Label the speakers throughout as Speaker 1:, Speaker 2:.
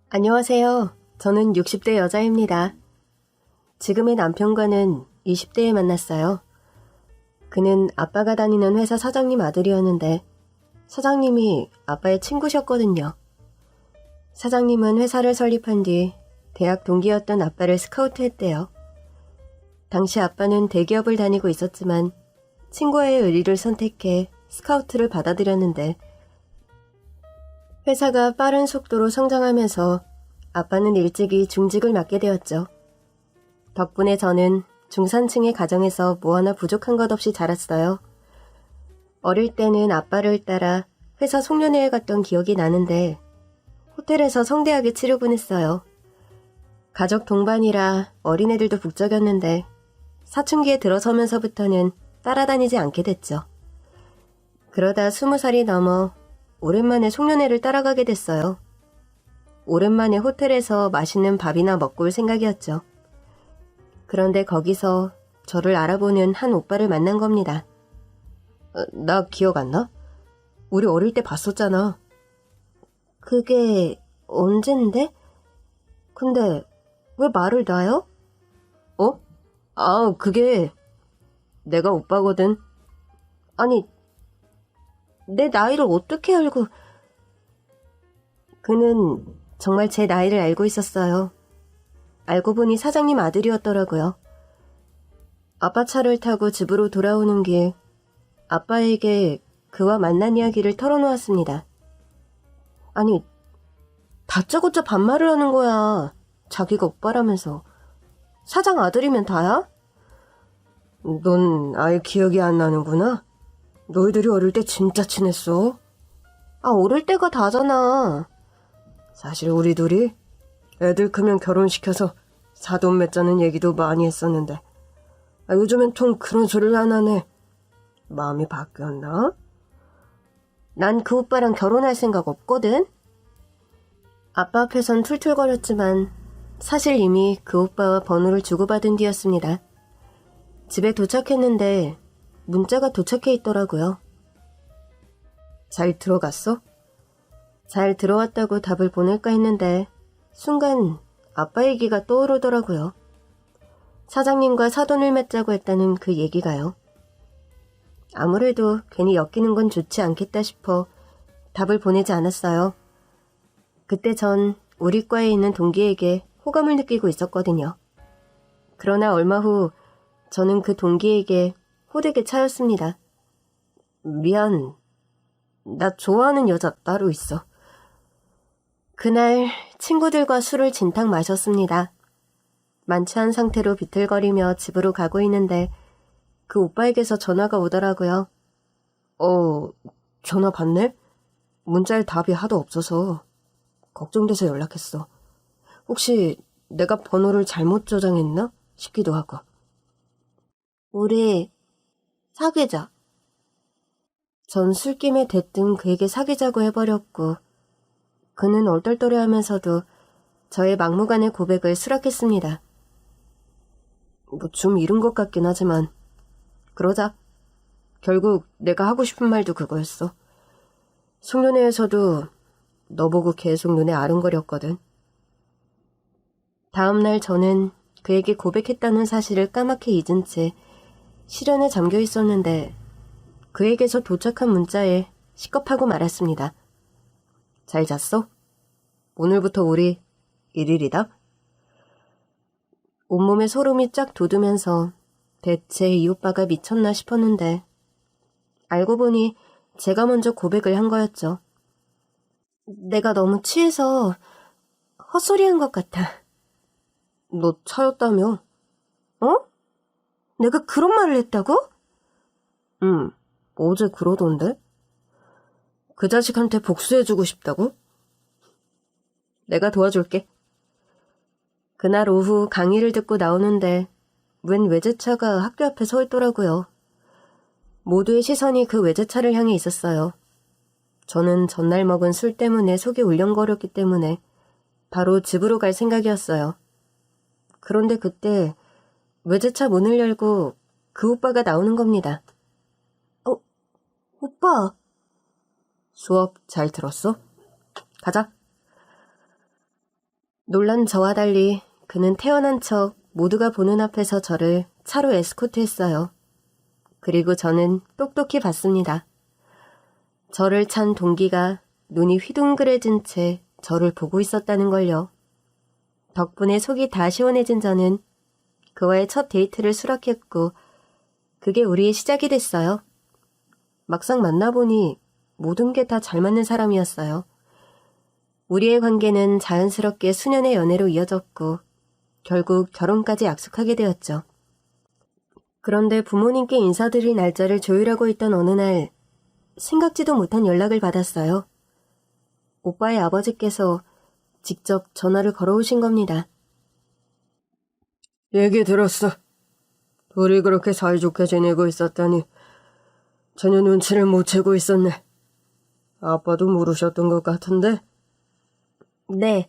Speaker 1: 안녕하세요. 저는 60대 여자입니다. 지금의 남편과는 20대에 만났어요. 그는 아빠가 다니는 회사 사장님 아들이었는데 사장님이 아빠의 친구셨거든요. 사장님은 회사를 설립한 뒤 대학 동기였던 아빠를 스카우트했대요. 당시 아빠는 대기업을 다니고 있었지만 친구의 의리를 선택해 스카우트를 받아들였는데 회사가 빠른 속도로 성장하면서 아빠는 일찍이 중직을 맡게 되었죠. 덕분에 저는 중산층의 가정에서 뭐 하나 부족한 것 없이 자랐어요. 어릴 때는 아빠를 따라 회사 송년회에 갔던 기억이 나는데 호텔에서 성대하게 치르곤 했어요. 가족 동반이라 어린애들도 북적였는데 사춘기에 들어서면서부터는 따라다니지 않게 됐죠. 그러다 20살이 넘어 오랜만에 송년회를 따라가게 됐어요. 오랜만에 호텔에서 맛있는 밥이나 먹고 올 생각이었죠. 그런데 거기서 저를 알아보는 한 오빠를 만난 겁니다. 나 기억 안 나? 우리 어릴 때 봤었잖아. 그게 언젠데? 근데 왜 말을 놔요? 그게 내가 오빠거든. 아니, 내 나이를 어떻게 알고... 그는 정말 제 나이를 알고 있었어요. 알고 보니 사장님 아들이었더라고요. 아빠 차를 타고 집으로 돌아오는 길, 아빠에게 그와 만난 이야기를 털어놓았습니다. 아니, 다짜고짜 반말을 하는 거야. 자기가 오빠라면서. 사장 아들이면 다야? 넌 아예 기억이 안 나는구나. 너희들이 어릴 때 진짜 친했어. 어릴 때가 다잖아. 사실 우리 둘이 애들 크면 결혼시켜서 사돈 맺자는 얘기도 많이 했었는데 요즘엔 통 그런 소리를 안 하네. 마음이 바뀌었나? 난 그 오빠랑 결혼할 생각 없거든. 아빠 앞에선 툴툴거렸지만 사실 이미 그 오빠와 번호를 주고받은 뒤였습니다. 집에 도착했는데 문자가 도착해 있더라고요. 잘 들어갔어? 잘 들어왔다고 답을 보낼까 했는데 순간 아빠 얘기가 떠오르더라고요. 사장님과 사돈을 맺자고 했다는 그 얘기가요. 아무래도 괜히 엮이는 건 좋지 않겠다 싶어 답을 보내지 않았어요. 그때 전 우리 과에 있는 동기에게 호감을 느끼고 있었거든요. 그러나 얼마 후 저는 그 동기에게 호되게 차였습니다. 미안, 나 좋아하는 여자 따로 있어. 그날 친구들과 술을 진탕 마셨습니다. 만취한 상태로 비틀거리며 집으로 가고 있는데 그 오빠에게서 전화가 오더라고요. 전화 받네? 문자에 답이 하도 없어서 걱정돼서 연락했어. 혹시 내가 번호를 잘못 저장했나 싶기도 하고. 우리 사귀자. 전 술김에 대뜸 그에게 사귀자고 해버렸고 그는 얼떨떨해하면서도 저의 막무가내 고백을 수락했습니다. 좀 이른 것 같긴 하지만 그러자. 결국 내가 하고 싶은 말도 그거였어. 송년회에서도 너 보고 계속 눈에 아른거렸거든. 다음날 저는 그에게 고백했다는 사실을 까맣게 잊은 채 시련에 잠겨 있었는데 그에게서 도착한 문자에 식겁하고 말았습니다. 잘 잤어? 오늘부터 우리 1일이다? 온몸에 소름이 쫙 돋으면서 대체 이 오빠가 미쳤나 싶었는데 알고 보니 제가 먼저 고백을 한 거였죠. 내가 너무 취해서 헛소리한 것 같아. 너 차였다며? 내가 그런 말을 했다고? 어제 그러던데? 그 자식한테 복수해주고 싶다고? 내가 도와줄게. 그날 오후 강의를 듣고 나오는데 웬 외제차가 학교 앞에 서 있더라고요. 모두의 시선이 그 외제차를 향해 있었어요. 저는 전날 먹은 술 때문에 속이 울렁거렸기 때문에 바로 집으로 갈 생각이었어요. 그런데 그때 외제차 문을 열고 그 오빠가 나오는 겁니다. 오빠. 수업 잘 들었어? 가자. 놀란 저와 달리 그는 태어난 척 모두가 보는 앞에서 저를 차로 에스코트했어요. 그리고 저는 똑똑히 봤습니다. 저를 찬 동기가 눈이 휘둥그레진 채 저를 보고 있었다는 걸요. 덕분에 속이 다 시원해진 저는 그와의 첫 데이트를 수락했고 그게 우리의 시작이 됐어요. 막상 만나보니 모든 게 다 잘 맞는 사람이었어요. 우리의 관계는 자연스럽게 수년의 연애로 이어졌고 결국 결혼까지 약속하게 되었죠. 그런데 부모님께 인사드릴 날짜를 조율하고 있던 어느 날 생각지도 못한 연락을 받았어요. 오빠의 아버지께서 직접 전화를 걸어오신 겁니다.
Speaker 2: 얘기 들었어. 둘이 그렇게 사이좋게 지내고 있었다니 전혀 눈치를 못 채고 있었네. 아빠도 모르셨던 것 같은데?
Speaker 1: 네,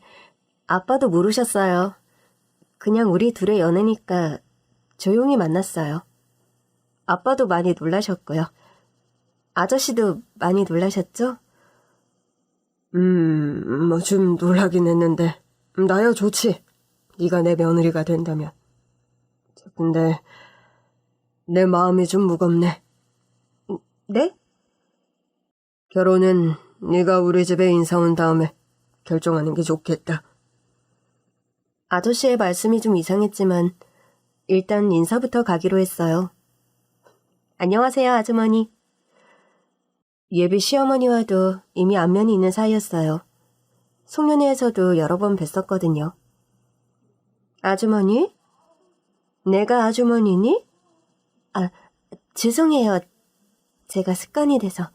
Speaker 1: 아빠도 모르셨어요. 그냥 우리 둘의 연애니까 조용히 만났어요. 아빠도 많이 놀라셨고요. 아저씨도 많이 놀라셨죠?
Speaker 2: 뭐 좀 놀라긴 했는데 나야 좋지. 네가 내 며느리가 된다면. 근데 내 마음이 좀 무겁네.
Speaker 1: 네?
Speaker 2: 결혼은 네가 우리 집에 인사 온 다음에 결정하는 게 좋겠다.
Speaker 1: 아저씨의 말씀이 좀 이상했지만 일단 인사부터 가기로 했어요. 안녕하세요, 아주머니. 예비 시어머니와도 이미 안면이 있는 사이였어요. 송년회에서도 여러 번 뵀었거든요. 아주머니? 내가 아주머니니? 아, 죄송해요. 제가 습관이 돼서.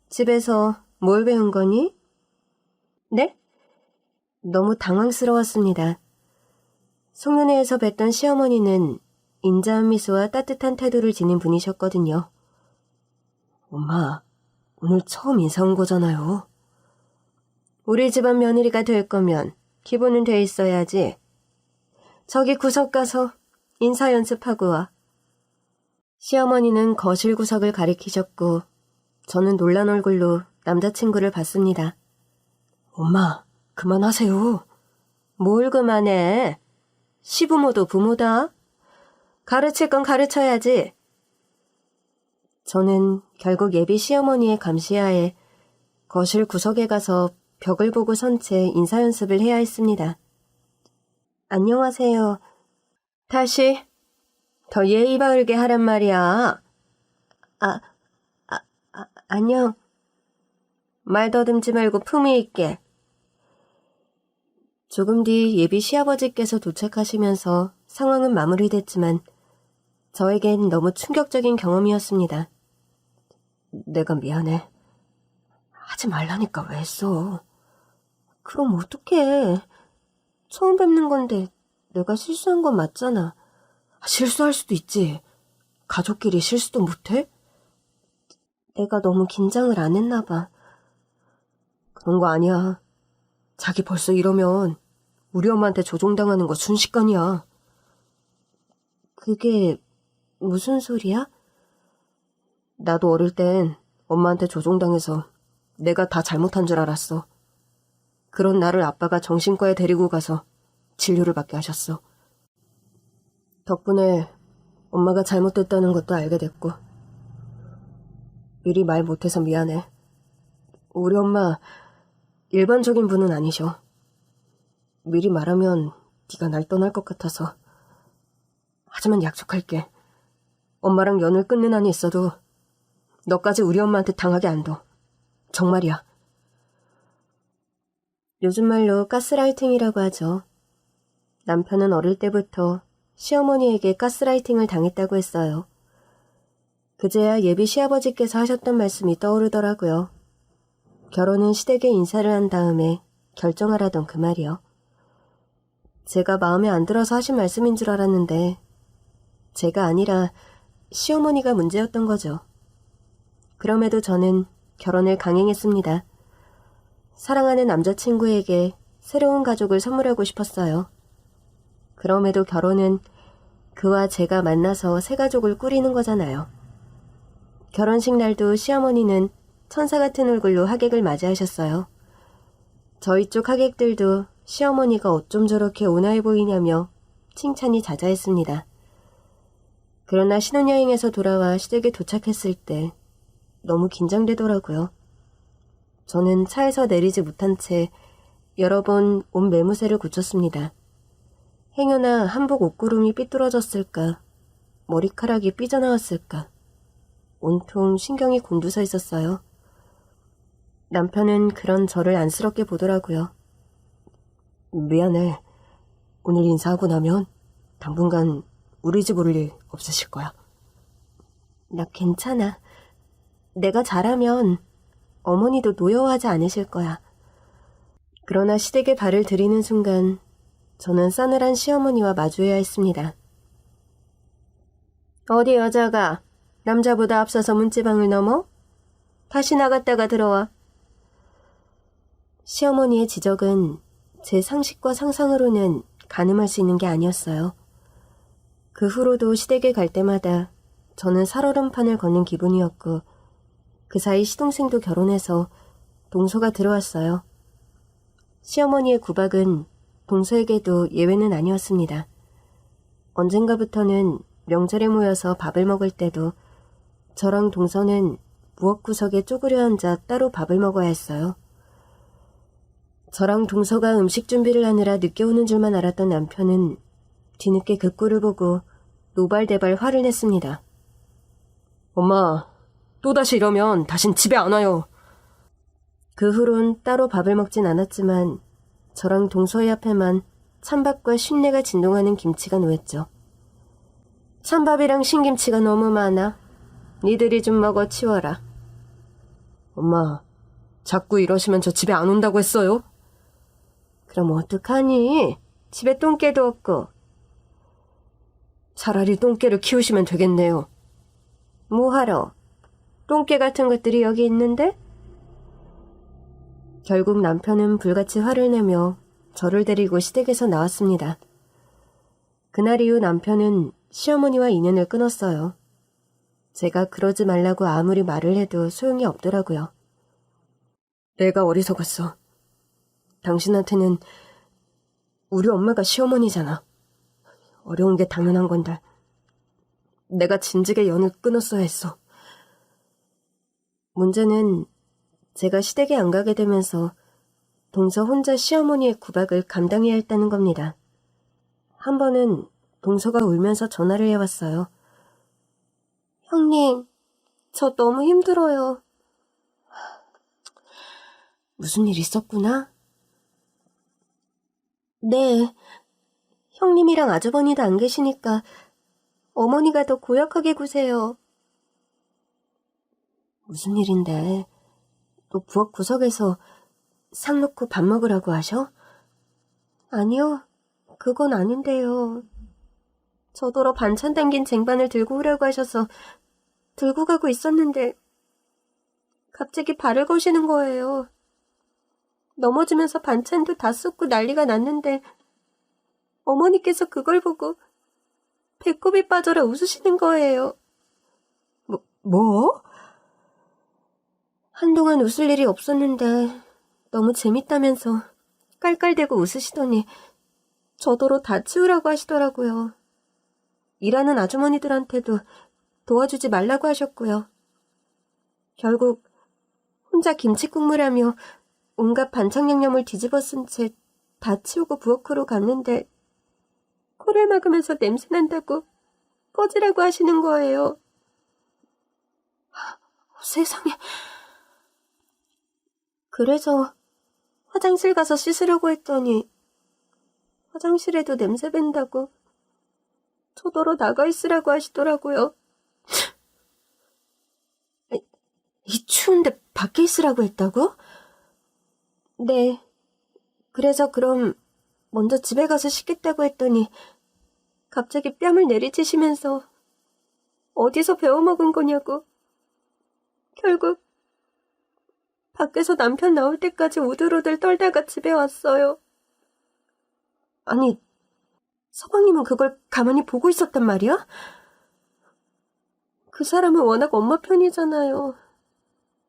Speaker 1: 집에서 뭘 배운 거니? 네? 너무 당황스러웠습니다. 송년회에서 뵀던 시어머니는 인자한 미소와 따뜻한 태도를 지닌 분이셨거든요.
Speaker 2: 엄마, 오늘 처음 인사 온 거잖아요.
Speaker 1: 우리 집안 며느리가 될 거면 기본은 돼 있어야지. 저기 구석 가서 인사 연습하고 와. 시어머니는 거실 구석을 가리키셨고 저는 놀란 얼굴로 남자친구를 봤습니다.
Speaker 2: 엄마, 그만하세요.
Speaker 1: 뭘 그만해. 시부모도 부모다. 가르칠 건 가르쳐야지. 저는 결국 예비 시어머니의 감시하에 거실 구석에 가서 벽을 보고 선 채 인사 연습을 해야 했습니다. 안녕하세요. 다시 더 예의 바르게 하란 말이야. 안녕. 말 더듬지 말고 품위 있게. 조금 뒤 예비 시아버지께서 도착하시면서 상황은 마무리됐지만 저에겐 너무 충격적인 경험이었습니다.
Speaker 2: 내가 미안해. 하지 말라니까 왜 했어. 그럼 어떡해. 처음 뵙는 건데 내가 실수한 건 맞잖아. 실수할 수도 있지. 가족끼리 실수도 못해?
Speaker 1: 내가 너무 긴장을 안 했나 봐.
Speaker 2: 그런 거 아니야. 자기 벌써 이러면 우리 엄마한테 조종당하는 거 순식간이야.
Speaker 1: 그게 무슨 소리야?
Speaker 2: 나도 어릴 땐 엄마한테 조종당해서 내가 다 잘못한 줄 알았어. 그런 나를 아빠가 정신과에 데리고 가서 진료를 받게 하셨어. 덕분에 엄마가 잘못됐다는 것도 알게 됐고. 미리 말 못해서 미안해. 우리 엄마 일반적인 분은 아니셔. 미리 말하면 네가 날 떠날 것 같아서. 하지만 약속할게. 엄마랑 연을 끊는 한이 있어도 너까지 우리 엄마한테 당하게 안 둬. 정말이야.
Speaker 1: 요즘 말로 가스라이팅이라고 하죠. 남편은 어릴 때부터 시어머니에게 가스라이팅을 당했다고 했어요. 그제야 예비 시아버지께서 하셨던 말씀이 떠오르더라고요. 결혼은 시댁에 인사를 한 다음에 결정하라던 그 말이요. 제가 마음에 안 들어서 하신 말씀인 줄 알았는데 제가 아니라 시어머니가 문제였던 거죠. 그럼에도 저는 결혼을 강행했습니다. 사랑하는 남자친구에게 새로운 가족을 선물하고 싶었어요. 그럼에도 결혼은 그와 제가 만나서 새 가족을 꾸리는 거잖아요. 결혼식 날도 시어머니는 천사 같은 얼굴로 하객을 맞이하셨어요. 저희 쪽 하객들도 시어머니가 어쩜 저렇게 온화해 보이냐며 칭찬이 자자했습니다. 그러나 신혼여행에서 돌아와 시댁에 도착했을 때 너무 긴장되더라고요. 저는 차에서 내리지 못한 채 여러 번 옷 매무새를 고쳤습니다. 행여나 한복 옷구름이 삐뚤어졌을까, 머리카락이 삐져나왔을까, 온통 신경이 곤두서 있었어요. 남편은 그런 저를 안쓰럽게 보더라고요.
Speaker 2: 미안해. 오늘 인사하고 나면 당분간 우리 집 올 일 없으실 거야.
Speaker 1: 나 괜찮아. 내가 잘하면 어머니도 노여워하지 않으실 거야. 그러나 시댁에 발을 들이는 순간 저는 싸늘한 시어머니와 마주해야 했습니다. 어디 여자가 남자보다 앞서서 문지방을 넘어? 다시 나갔다가 들어와. 시어머니의 지적은 제 상식과 상상으로는 가늠할 수 있는 게 아니었어요. 그 후로도 시댁에 갈 때마다 저는 살얼음판을 걷는 기분이었고 그 사이 시동생도 결혼해서 동서가 들어왔어요. 시어머니의 구박은 동서에게도 예외는 아니었습니다. 언젠가부터는 명절에 모여서 밥을 먹을 때도 저랑 동서는 부엌 구석에 쪼그려 앉아 따로 밥을 먹어야 했어요. 저랑 동서가 음식 준비를 하느라 늦게 오는 줄만 알았던 남편은 뒤늦게 그 꼴을 보고 노발대발 화를 냈습니다.
Speaker 2: 엄마, 또다시 이러면 다신 집에 안 와요.
Speaker 1: 그 후론 따로 밥을 먹진 않았지만 저랑 동서의 앞에만 찬밥과 쉰내가 진동하는 김치가 놓였죠. 찬밥이랑 신김치가 너무 많아. 니들이 좀 먹어 치워라.
Speaker 2: 엄마, 자꾸 이러시면 저 집에 안 온다고 했어요.
Speaker 1: 그럼 어떡하니? 집에 똥개도 없고.
Speaker 2: 차라리 똥개를 키우시면 되겠네요.
Speaker 1: 뭐하러? 똥개 같은 것들이 여기 있는데? 결국 남편은 불같이 화를 내며 저를 데리고 시댁에서 나왔습니다. 그날 이후 남편은 시어머니와 인연을 끊었어요. 제가 그러지 말라고 아무리 말을 해도 소용이 없더라고요.
Speaker 2: 내가 어리석었어. 당신한테는 우리 엄마가 시어머니잖아. 어려운 게 당연한 건데. 내가 진즉에 연을 끊었어야 했어.
Speaker 1: 문제는 제가 시댁에 안 가게 되면서 동서 혼자 시어머니의 구박을 감당해야 했다는 겁니다. 한 번은 동서가 울면서 전화를 해왔어요. 형님, 저 너무 힘들어요.
Speaker 2: 무슨 일 있었구나?
Speaker 1: 네, 형님이랑 아주버니도 안 계시니까 어머니가 더 고약하게 구세요.
Speaker 2: 무슨 일인데? 또 부엌 구석에서 상 놓고 밥 먹으라고 하셔?
Speaker 1: 아니요, 그건 아닌데요. 저더러 반찬 담긴 쟁반을 들고 오라고 하셔서 들고 가고 있었는데 갑자기 발을 거시는 거예요. 넘어지면서 반찬도 다 쏟고 난리가 났는데 어머니께서 그걸 보고 배꼽이 빠져라 웃으시는 거예요.
Speaker 2: 뭐?
Speaker 1: 한동안 웃을 일이 없었는데 너무 재밌다면서 깔깔대고 웃으시더니 저더러 다 치우라고 하시더라고요. 일하는 아주머니들한테도 도와주지 말라고 하셨고요. 결국 혼자 김치국물 하며 온갖 반찬 양념을 뒤집어 쓴 채 다 치우고 부엌으로 갔는데 코를 막으면서 냄새 난다고 꺼지라고 하시는 거예요.
Speaker 2: 세상에.
Speaker 1: 그래서 화장실 가서 씻으려고 했더니 화장실에도 냄새 밴다고 저더러 나가 있으라고 하시더라고요.
Speaker 2: 이 추운데 밖에 있으라고 했다고?
Speaker 1: 네. 그래서 그럼 먼저 집에 가서 씻겠다고 했더니 갑자기 뺨을 내리치시면서 어디서 배워먹은 거냐고. 결국 밖에서 남편 나올 때까지 우들우들 떨다가 집에 왔어요.
Speaker 2: 아니, 서방님은 그걸 가만히 보고 있었단 말이야?
Speaker 1: 그 사람은 워낙 엄마 편이잖아요.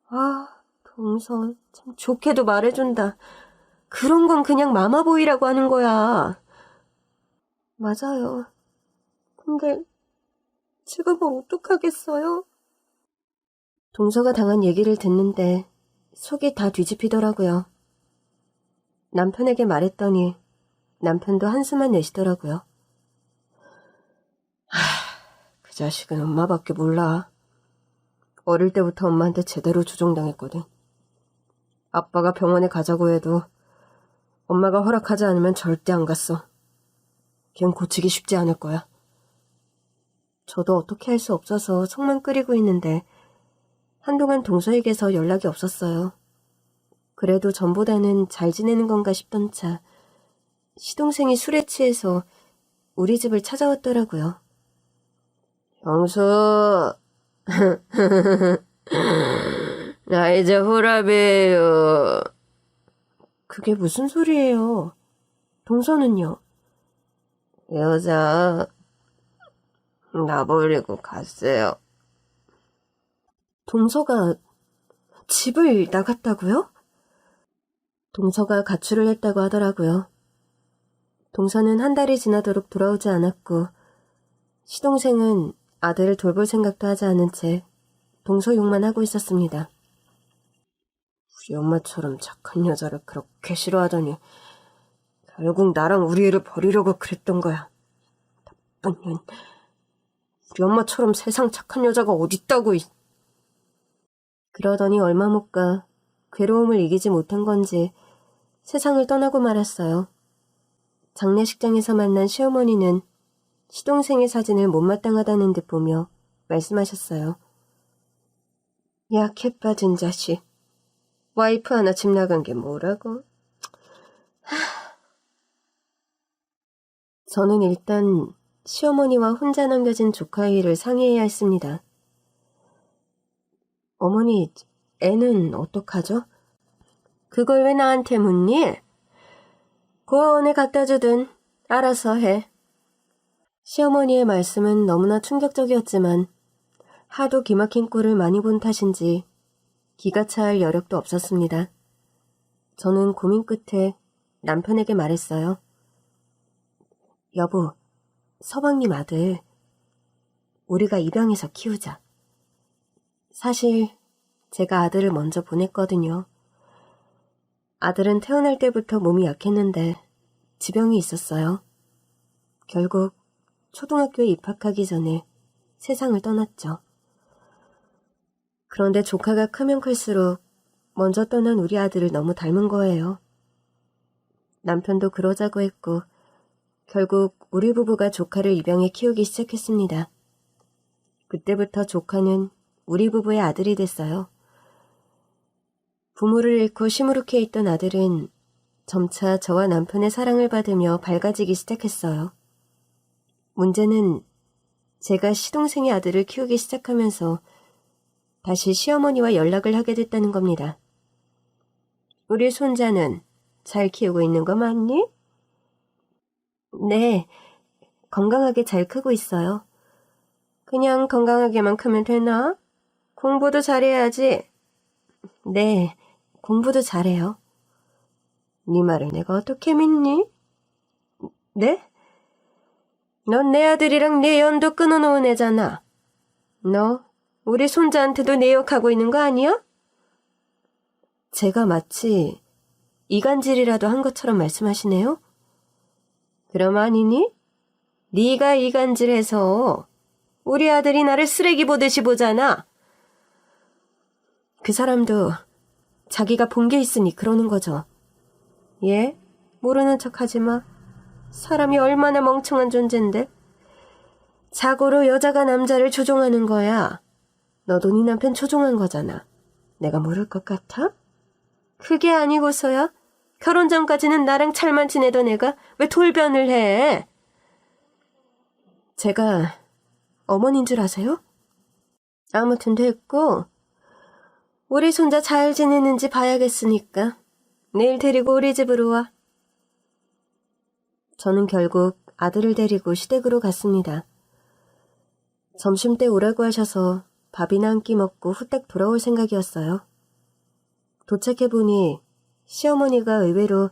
Speaker 1: 아, 동서 참 좋게도 말해준다.
Speaker 2: 그런 건 그냥 마마보이라고 하는 거야. 맞아요. 근데 제가 뭘 어떡하겠어요? 동서가 당한 얘기를 듣는데 속이 다 뒤집히더라고요. 남편에게 말했더니 남편도 한숨만 내쉬더라고요. 그 자식은 엄마밖에 몰라. 어릴 때부터 엄마한테 제대로 조종당했거든. 아빠가 병원에 가자고 해도 엄마가 허락하지 않으면 절대 안 갔어. 걘 고치기 쉽지 않을 거야. 저도 어떻게 할 수 없어서 속만 끓이고 있는데 한동안 동서에게서 연락이 없었어요. 그래도 전보다는 잘 지내는 건가 싶던 차 시동생이 술에 취해서 우리 집을 찾아왔더라고요. 형수, 나 이제 후랍이에요. 그게 무슨 소리예요? 동서는요? 여자 나 버리고 갔어요. 동서가 집을 나갔다고요? 동서가 가출을 했다고 하더라고요. 동서는 한 달이 지나도록 돌아오지 않았고 시동생은 아들을 돌볼 생각도 하지 않은 채 동서 욕만 하고 있었습니다. 우리 엄마처럼 착한 여자를 그렇게 싫어하더니 결국 나랑 우리 애를 버리려고 그랬던 거야. 나쁜 년. 우리 엄마처럼 세상 착한 여자가 어딨다고. 그러더니 얼마 못 가 괴로움을 이기지 못한 건지 세상을 떠나고 말았어요. 장례식장에서 만난 시어머니는 시동생의 사진을 못마땅하다는 듯 보며 말씀하셨어요. 약해 빠진 자식. 와이프 하나 집 나간 게 뭐라고? 저는 일단 시어머니와 혼자 남겨진 조카 일을 상의해야 했습니다. 어머니, 애는 어떡하죠? 그걸 왜 나한테 묻니? 고아원에 갖다 주든 알아서 해. 시어머니의 말씀은 너무나 충격적이었지만 하도 기막힌 꼴을 많이 본 탓인지 기가 차할 여력도 없었습니다. 저는 고민 끝에 남편에게 말했어요. 여보, 서방님 아들 우리가 입양해서 키우자. 사실 제가 아들을 먼저 보냈거든요. 아들은 태어날 때부터 몸이 약했는데 지병이 있었어요. 결국 초등학교에 입학하기 전에 세상을 떠났죠. 그런데 조카가 크면 클수록 먼저 떠난 우리 아들을 너무 닮은 거예요. 남편도 그러자고 했고 결국 우리 부부가 조카를 입양해 키우기 시작했습니다. 그때부터 조카는 우리 부부의 아들이 됐어요. 부모를 잃고 시무룩해 있던 아들은 점차 저와 남편의 사랑을 받으며 밝아지기 시작했어요. 문제는 제가 시동생의 아들을 키우기 시작하면서 다시 시어머니와 연락을 하게 됐다는 겁니다. 우리 손자는 잘 키우고 있는 거 맞니? 네, 건강하게 잘 크고 있어요. 그냥 건강하게만 크면 되나? 공부도 잘해야지. 네, 공부도 잘해요. 네 말을 내가 어떻게 믿니? 네? 넌 내 아들이랑 내 연도 끊어놓은 애잖아. 너 우리 손자한테도 내 욕하고 있는 거 아니야? 제가 마치 이간질이라도 한 것처럼 말씀하시네요. 그럼 아니니? 네가 이간질해서 우리 아들이 나를 쓰레기 보듯이 보잖아. 그 사람도 자기가 본 게 있으니 그러는 거죠. 예? 모르는 척 하지 마. 사람이 얼마나 멍청한 존재인데. 자고로 여자가 남자를 조종하는 거야. 너도 네 남편 조종한 거잖아. 내가 모를 것 같아? 그게 아니고서야 결혼 전까지는 나랑 잘만 지내던 애가 왜 돌변을 해? 제가 어머니인 줄 아세요? 아무튼 됐고 우리 손자 잘 지내는지 봐야겠으니까 내일 데리고 우리 집으로 와. 저는 결국 아들을 데리고 시댁으로 갔습니다. 점심때 오라고 하셔서 밥이나 한 끼 먹고 후딱 돌아올 생각이었어요. 도착해보니
Speaker 1: 시어머니가 의외로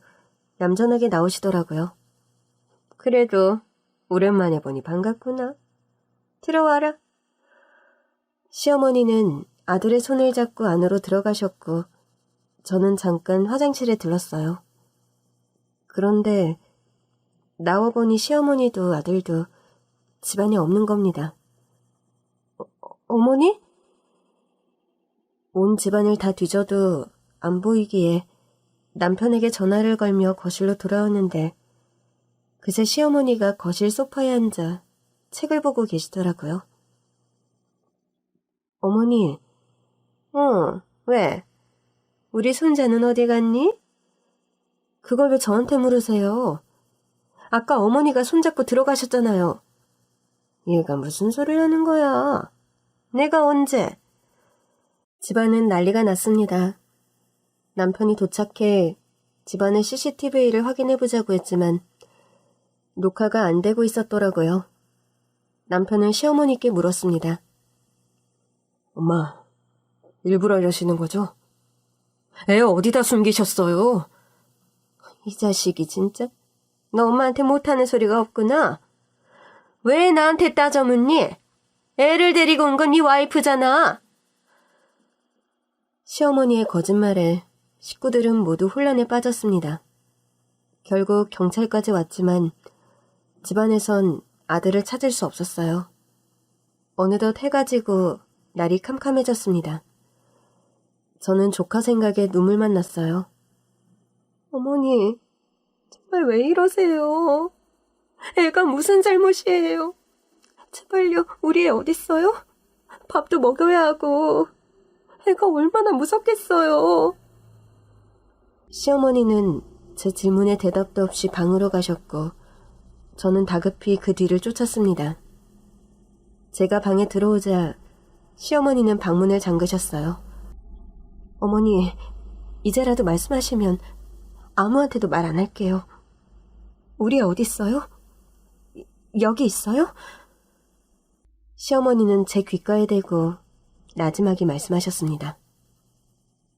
Speaker 1: 얌전하게 나오시더라고요. 그래도 오랜만에 보니 반갑구나. 들어와라. 시어머니는 아들의 손을 잡고 안으로 들어가셨고 저는 잠깐 화장실에 들렀어요. 그런데 나와보니 시어머니도 아들도 집안에 없는 겁니다. 어머니? 온 집안을 다 뒤져도 안 보이기에 남편에게 전화를 걸며 거실로 돌아왔는데 그새 시어머니가 거실 소파에 앉아 책을 보고 계시더라고요. 어머니, 왜? 우리 손자는 어디 갔니? 그걸 왜 저한테 물으세요? 아까 어머니가 손잡고 들어가셨잖아요. 얘가 무슨 소리를 하는 거야? 내가 언제? 집안은 난리가 났습니다. 남편이 도착해 집안의 CCTV를 확인해보자고 했지만 녹화가 안 되고 있었더라고요. 남편은 시어머니께 물었습니다. 엄마, 일부러 이러시는 거죠? 애 어디다 숨기셨어요? 이 자식이 진짜. 너 엄마한테 못하는 소리가 없구나. 왜 나한테 따져 묻니? 애를 데리고 온 건 네 와이프잖아. 시어머니의 거짓말에 식구들은 모두 혼란에 빠졌습니다. 결국 경찰까지 왔지만 집안에선 아들을 찾을 수 없었어요. 어느덧 해가 지고 날이 캄캄해졌습니다. 저는 조카 생각에 눈물만 났어요. 어머니, 정말 왜 이러세요? 애가 무슨 잘못이에요? 제발요, 우리 애 어딨어요? 밥도 먹여야 하고 애가 얼마나 무섭겠어요. 시어머니는 제 질문에 대답도 없이 방으로 가셨고 저는 다급히 그 뒤를 쫓았습니다. 제가 방에 들어오자 시어머니는 방문을 잠그셨어요. 어머니, 이제라도 말씀하시면 아무한테도 말 안 할게요. 우리 애 어딨어요? 여기 있어요? 시어머니는 제 귓가에 대고 나지막이 말씀하셨습니다.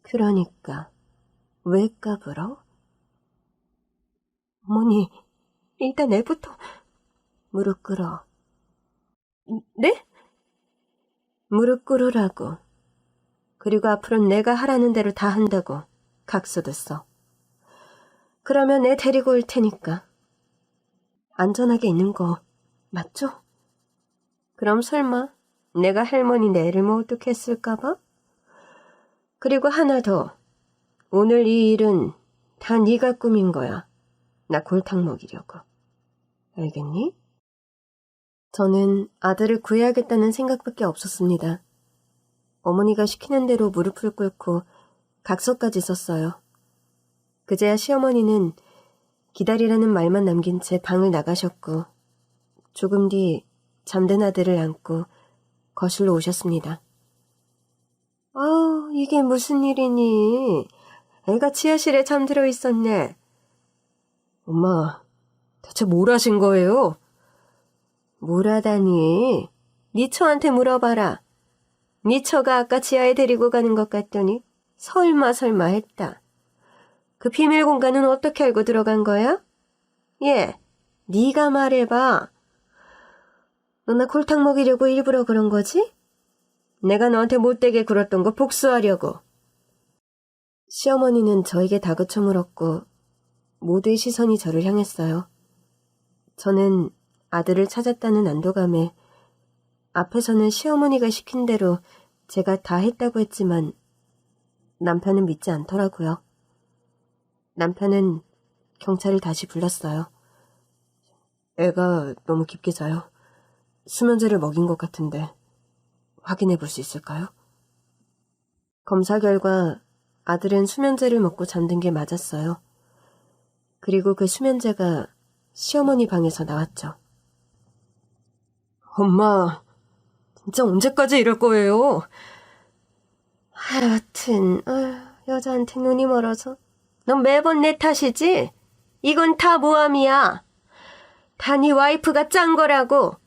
Speaker 1: 그러니까 왜 까불어? 어머니, 일단 애부터. 무릎 꿇어. 네? 무릎 꿇으라고. 그리고 앞으로는 내가 하라는 대로 다 한다고 각서도 써. 그러면 애 데리고 올 테니까. 안전하게 있는 거 맞죠? 그럼 설마 내가 할머니 내 애를 못 어떡했을까봐? 그리고 하나 더. 오늘 이 일은 다 네가 꾸민 거야. 나 골탕 먹이려고. 알겠니? 저는 아들을 구해야겠다는 생각밖에 없었습니다. 어머니가 시키는 대로 무릎을 꿇고 각서까지 썼어요. 그제야 시어머니는 기다리라는 말만 남긴 채 방을 나가셨고 조금 뒤 잠든 아들을 안고 거실로 오셨습니다. 이게 무슨 일이니? 애가 지하실에 잠들어 있었네. 엄마, 대체 뭘 하신 거예요? 뭘 하다니? 네 처한테 물어봐라. 네 처가 아까 지하에 데리고 가는 것 같더니 설마 했다. 그 비밀 공간은 어떻게 알고 들어간 거야? 네가 말해봐. 너 나 골탕 먹이려고 일부러 그런 거지? 내가 너한테 못되게 굴었던 거 복수하려고. 시어머니는 저에게 다그쳐 물었고 모두의 시선이 저를 향했어요. 저는 아들을 찾았다는 안도감에 앞에서는 시어머니가 시킨 대로 제가 다 했다고 했지만 남편은 믿지 않더라고요. 남편은 경찰을 다시 불렀어요. 애가 너무 깊게 자요. 수면제를 먹인 것 같은데 확인해 볼 수 있을까요? 검사 결과 아들은 수면제를 먹고 잠든 게 맞았어요. 그리고 그 수면제가 시어머니 방에서 나왔죠. 엄마, 진짜 언제까지 이럴 거예요? 하여튼 여자한테 눈이 멀어서. 넌 매번 내 탓이지? 이건 다 모함이야. 다 네 와이프가 짠 거라고.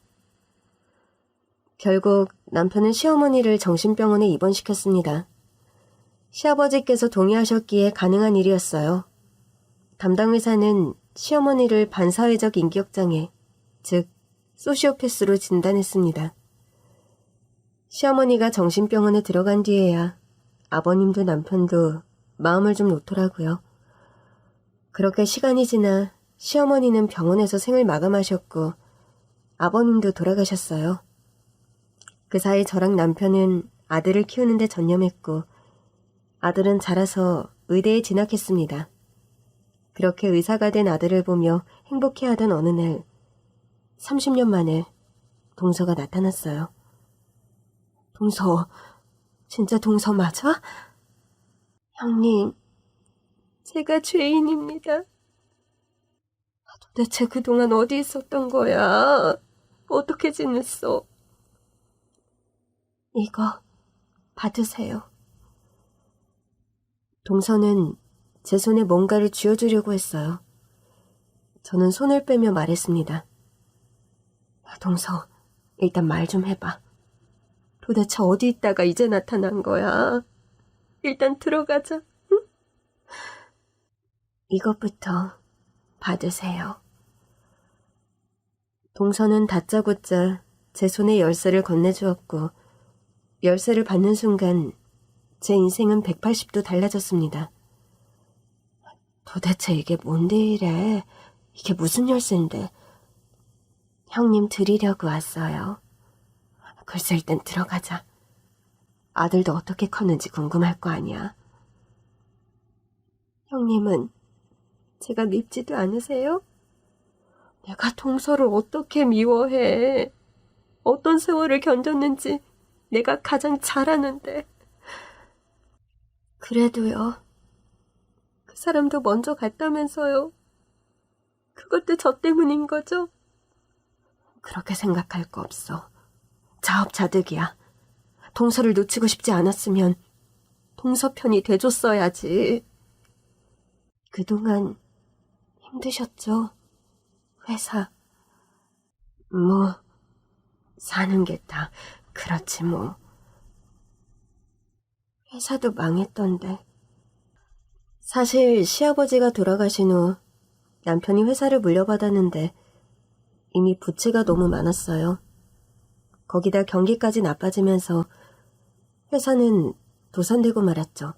Speaker 1: 결국 남편은 시어머니를 정신병원에 입원시켰습니다. 시아버지께서 동의하셨기에 가능한 일이었어요. 담당 의사는 시어머니를 반사회적 인격장애, 즉 소시오패스로 진단했습니다. 시어머니가 정신병원에 들어간 뒤에야 아버님도 남편도 마음을 좀 놓더라고요. 그렇게 시간이 지나 시어머니는 병원에서 생을 마감하셨고 아버님도 돌아가셨어요. 그 사이 저랑 남편은 아들을 키우는 데 전념했고 아들은 자라서 의대에 진학했습니다. 그렇게 의사가 된 아들을 보며 행복해하던 어느 날 30년 만에 동서가 나타났어요.
Speaker 2: 동서, 진짜 동서 맞아?
Speaker 1: 형님, 제가 죄인입니다.
Speaker 2: 도대체 그동안 어디 있었던 거야? 어떻게 지냈어?
Speaker 1: 이거 받으세요. 동서는 제 손에 뭔가를 쥐어주려고 했어요. 저는 손을 빼며 말했습니다.
Speaker 2: 동서, 일단 말 좀 해봐. 도대체 어디 있다가 이제 나타난 거야? 일단 들어가자, 응?
Speaker 1: 이것부터 받으세요. 동서는 다짜고짜 제 손에 열쇠를 건네주었고 열쇠를 받는 순간 제 인생은 180도 달라졌습니다.
Speaker 2: 도대체 이게 뭔데 이래? 이게 무슨 열쇠인데?
Speaker 1: 형님 드리려고 왔어요.
Speaker 2: 글쎄 일단 들어가자. 아들도 어떻게 컸는지 궁금할 거 아니야.
Speaker 1: 형님은 제가 밉지도 않으세요?
Speaker 2: 내가 동서를 어떻게 미워해. 어떤 세월을 견뎠는지 내가 가장 잘 아는데.
Speaker 1: 그래도요.
Speaker 2: 그 사람도 먼저 갔다면서요. 그것도 저 때문인 거죠? 그렇게 생각할 거 없어. 자업자득이야. 동서를 놓치고 싶지 않았으면 동서 편이 돼줬어야지.
Speaker 1: 그동안 힘드셨죠? 회사.
Speaker 2: 뭐 사는 게 다 그렇지 뭐.
Speaker 1: 회사도 망했던데. 사실 시아버지가 돌아가신 후 남편이 회사를 물려받았는데 이미 부채가 너무 많았어요. 거기다 경기까지 나빠지면서 회사는 도산되고 말았죠.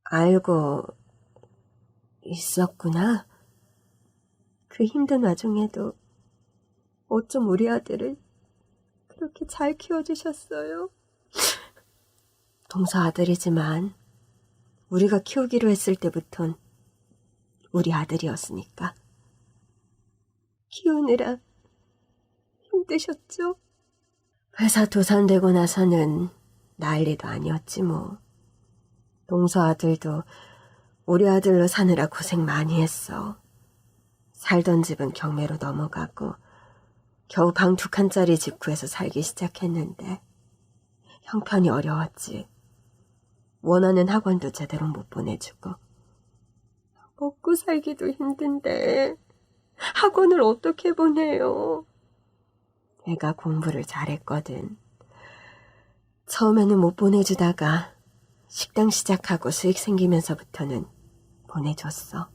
Speaker 2: 알고 있었구나.
Speaker 1: 그 힘든 와중에도 어쩜 우리 아들을 그렇게 잘 키워주셨어요.
Speaker 2: 동서 아들이지만 우리가 키우기로 했을 때부턴 우리 아들이었으니까.
Speaker 1: 키우느라 힘드셨죠?
Speaker 2: 회사 도산되고 나서는 난리도 아니었지 뭐. 동서 아들도 우리 아들로 사느라 고생 많이 했어. 살던 집은 경매로 넘어가고 겨우 방 2칸짜리 집 구해서 살기 시작했는데 형편이 어려웠지. 원하는 학원도 제대로 못 보내주고.
Speaker 1: 먹고 살기도 힘든데 학원을 어떻게 보내요?
Speaker 2: 애가 공부를 잘했거든. 처음에는 못 보내주다가 식당 시작하고 수익 생기면서부터는 보내줬어.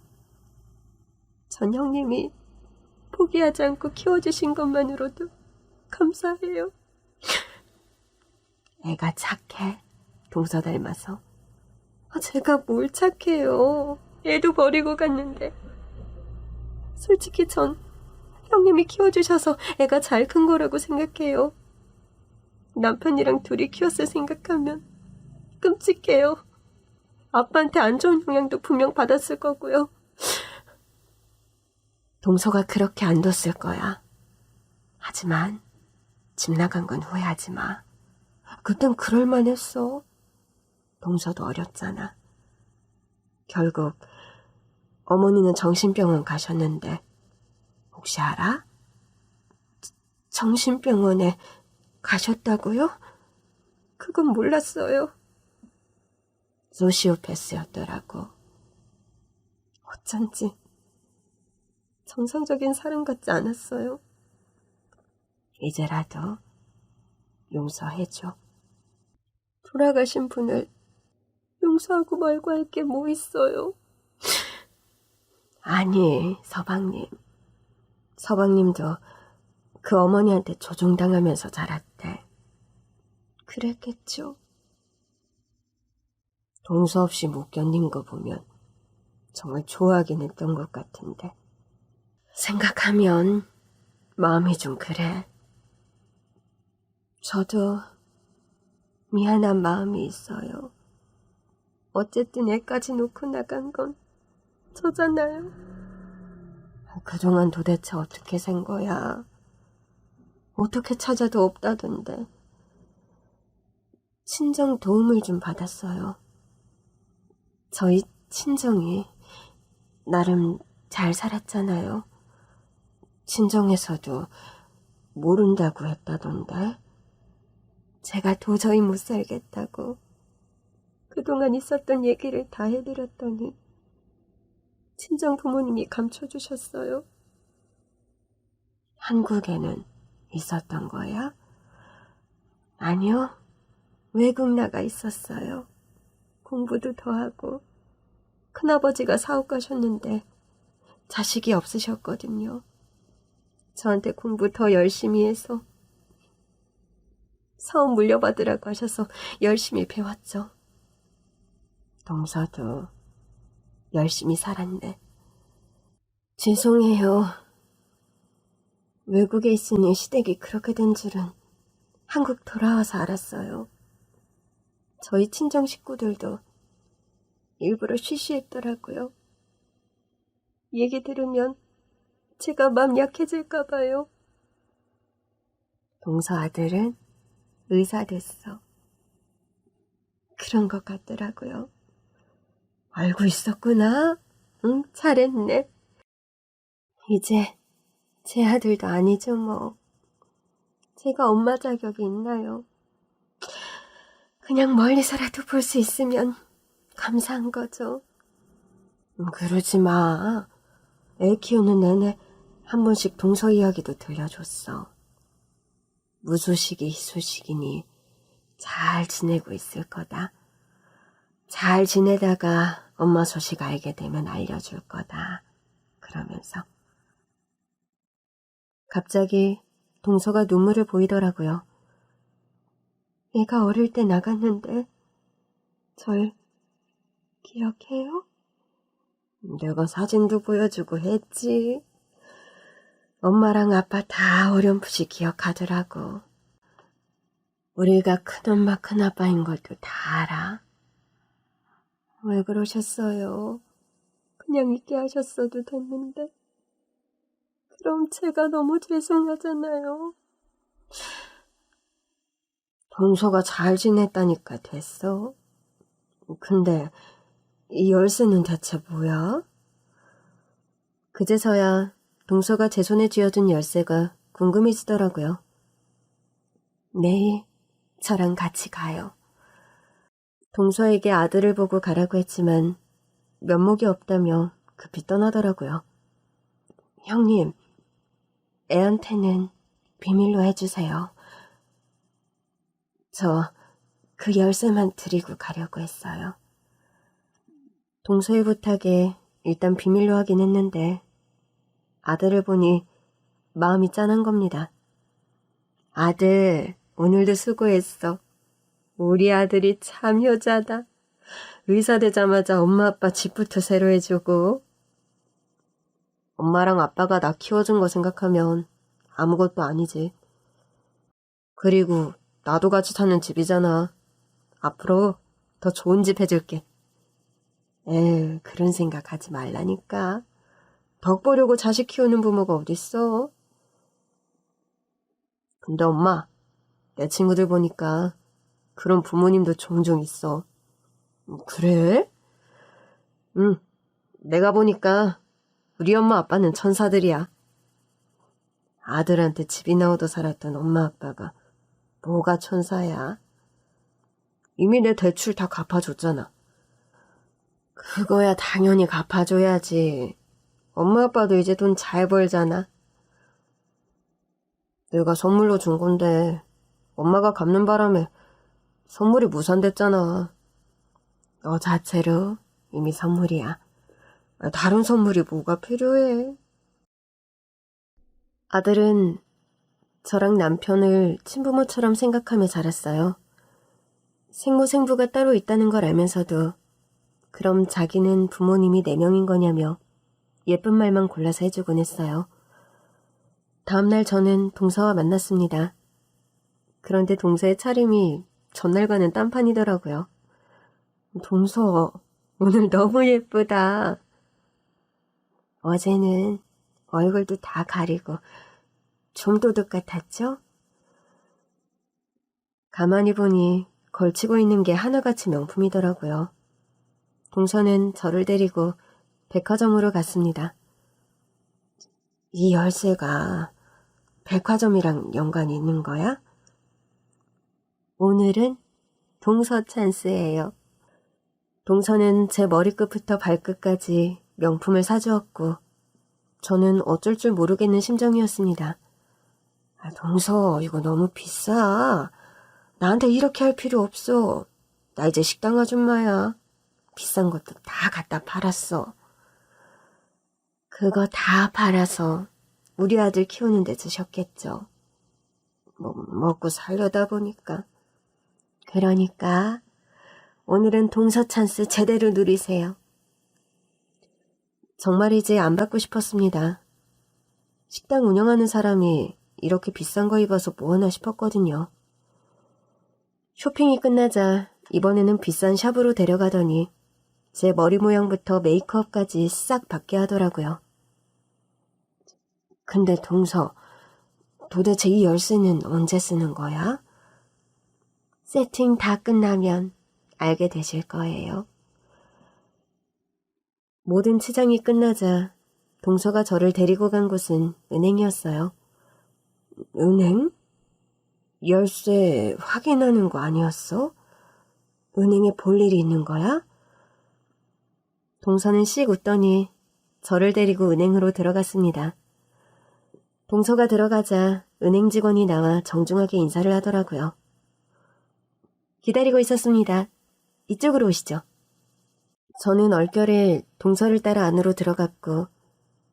Speaker 1: 전 형님이 포기하지 않고 키워주신 것만으로도 감사해요.
Speaker 2: 애가 착해. 동서 닮아서.
Speaker 1: 제가 뭘 착해요. 애도 버리고 갔는데. 솔직히 전 형님이 키워주셔서 애가 잘 큰 거라고 생각해요. 남편이랑 둘이 키웠을 생각하면 끔찍해요. 아빠한테 안 좋은 영향도 분명 받았을 거고요.
Speaker 2: 동서가 그렇게 안 뒀을 거야. 하지만 집 나간 건 후회하지 마. 그땐 그럴만 했어. 동서도 어렸잖아. 결국 어머니는 정신병원 가셨는데 혹시 알아?
Speaker 1: 정신병원에 가셨다고요? 그건 몰랐어요.
Speaker 2: 소시오패스였더라고.
Speaker 1: 어쩐지 정상적인 사람 같지 않았어요.
Speaker 2: 이제라도 용서해줘.
Speaker 1: 돌아가신 분을
Speaker 2: 용서하고 말고 할 게 뭐 있어요? 아니, 서방님. 서방님도 그 어머니한테 조종당하면서 자랐대. 그랬겠죠. 동서 없이 못 견딘 거 보면 정말 좋아하긴 했던 것 같은데. 생각하면 마음이 좀 그래. 저도 미안한 마음이 있어요. 어쨌든 애까지 놓고 나간 건 저잖아요. 그동안 도대체 어떻게 산 거야? 어떻게 찾아도 없다던데. 친정 도움을 좀 받았어요. 저희 친정이 나름 잘 살았잖아요. 친정에서도 모른다고 했다던데. 제가 도저히 못 살겠다고 그동안 있었던 얘기를 다 해드렸더니 친정 부모님이 감춰주셨어요. 한국에는 있었던 거야? 아니요. 외국 나가 있었어요. 공부도 더 하고. 큰아버지가 사업 가셨는데 자식이 없으셨거든요. 저한테 공부 더 열심히 해서 사업 물려받으라고 하셔서 열심히 배웠죠. 동서도 열심히 살았네. 죄송해요. 외국에 있으니 시댁이 그렇게 된 줄은 한국 돌아와서 알았어요. 저희 친정 식구들도 일부러 쉬쉬했더라고요. 얘기 들으면 제가 마음 약해질까 봐요. 동서 아들은 의사 됐어. 그런 것 같더라고요. 알고 있었구나. 응, 잘했네. 이제 제 아들도 아니죠 뭐. 제가 엄마 자격이 있나요? 그냥 멀리서라도 볼 수 있으면 감사한 거죠. 그러지 마. 애 키우는 내내 한 번씩 동서 이야기도 들려줬어. 무소식이 희소식이니 잘 지내고 있을 거다. 잘 지내다가 엄마 소식 알게 되면 알려줄 거다. 그러면서 갑자기 동서가 눈물을 보이더라고요. 애가 어릴 때 나갔는데 절 기억해요? 내가 사진도 보여주고 했지. 엄마랑 아빠 다 어렴풋이 기억하더라고. 우리가 큰엄마 큰아빠인 것도 다 알아. 왜 그러셨어요? 그냥 있게 하셨어도 됐는데. 그럼 제가 너무 죄송하잖아요. 동서가 잘 지냈다니까 됐어. 근데 이 열쇠는 대체 뭐야? 그제서야 동서가 제 손에 쥐어준 열쇠가 궁금해지더라고요. 내일 저랑 같이 가요. 동서에게 아들을 보고 가라고 했지만 면목이 없다며 급히 떠나더라고요. 형님, 애한테는 비밀로 해주세요. 저 그 열쇠만 드리고 가려고 했어요. 동서의 부탁에 일단 비밀로 하긴 했는데 아들을 보니 마음이 짠한 겁니다. 아들, 오늘도 수고했어. 우리 아들이 참 효자다. 의사 되자마자 엄마 아빠 집부터 새로 해주고. 엄마랑 아빠가 나 키워준 거 생각하면 아무것도 아니지. 그리고 나도 같이 사는 집이잖아. 앞으로 더 좋은 집 해줄게. 에휴, 그런 생각 하지 말라니까. 덕 보려고 자식 키우는 부모가 어딨어. 근데 엄마, 내 친구들 보니까 그런 부모님도 종종 있어. 그래? 응, 내가 보니까 우리 엄마 아빠는 천사들이야. 아들한테 집이 나오도 살았던 엄마 아빠가 뭐가 천사야? 이미 내 대출 다 갚아줬잖아. 그거야 당연히 갚아줘야지. 엄마 아빠도 이제 돈 잘 벌잖아. 내가 선물로 준 건데 엄마가 갚는 바람에 선물이 무산됐잖아. 너 자체로 이미 선물이야. 다른 선물이 뭐가 필요해?
Speaker 1: 아들은 저랑 남편을 친부모처럼 생각하며 자랐어요. 생모 생부가 따로 있다는 걸 알면서도 그럼 자기는 부모님이 4명인 거냐며 예쁜 말만 골라서 해주곤 했어요. 다음날 저는 동서와 만났습니다. 그런데 동서의 차림이 전날과는 딴판이더라고요.
Speaker 2: 동서, 오늘 너무 예쁘다.
Speaker 1: 어제는 얼굴도 다 가리고 좀도둑 같았죠? 가만히 보니 걸치고 있는 게 하나같이 명품이더라고요. 동서는 저를 데리고 백화점으로 갔습니다.
Speaker 2: 이 열쇠가 백화점이랑 연관이 있는 거야?
Speaker 1: 오늘은 동서 찬스예요. 동서는 제 머리끝부터 발끝까지 명품을 사주었고 저는 어쩔 줄 모르겠는 심정이었습니다.
Speaker 2: 동서, 이거 너무 비싸. 나한테 이렇게 할 필요 없어. 나 이제 식당 아줌마야. 비싼 것도 다 갖다 팔았어.
Speaker 1: 그거 다 팔아서 우리 아들 키우는 데 쓰셨겠죠.
Speaker 2: 먹고 살려다 보니까.
Speaker 1: 그러니까 오늘은 동서 찬스 제대로 누리세요. 정말이지 안 받고 싶었습니다. 식당 운영하는 사람이 이렇게 비싼 거 입어서 뭐하나 싶었거든요. 쇼핑이 끝나자 이번에는 비싼 샵으로 데려가더니 제 머리 모양부터 메이크업까지 싹 받게 하더라고요.
Speaker 2: 근데 동서, 도대체 이 열쇠는 언제 쓰는 거야?
Speaker 1: 세팅 다 끝나면 알게 되실 거예요. 모든 치장이 끝나자 동서가 저를 데리고 간 곳은 은행이었어요.
Speaker 2: 은행? 열쇠 확인하는 거 아니었어? 은행에 볼 일이 있는 거야?
Speaker 1: 동서는 씩 웃더니 저를 데리고 은행으로 들어갔습니다. 동서가 들어가자 은행 직원이 나와 정중하게 인사를 하더라고요. 기다리고 있었습니다. 이쪽으로 오시죠. 저는 얼결에 동서를 따라 안으로 들어갔고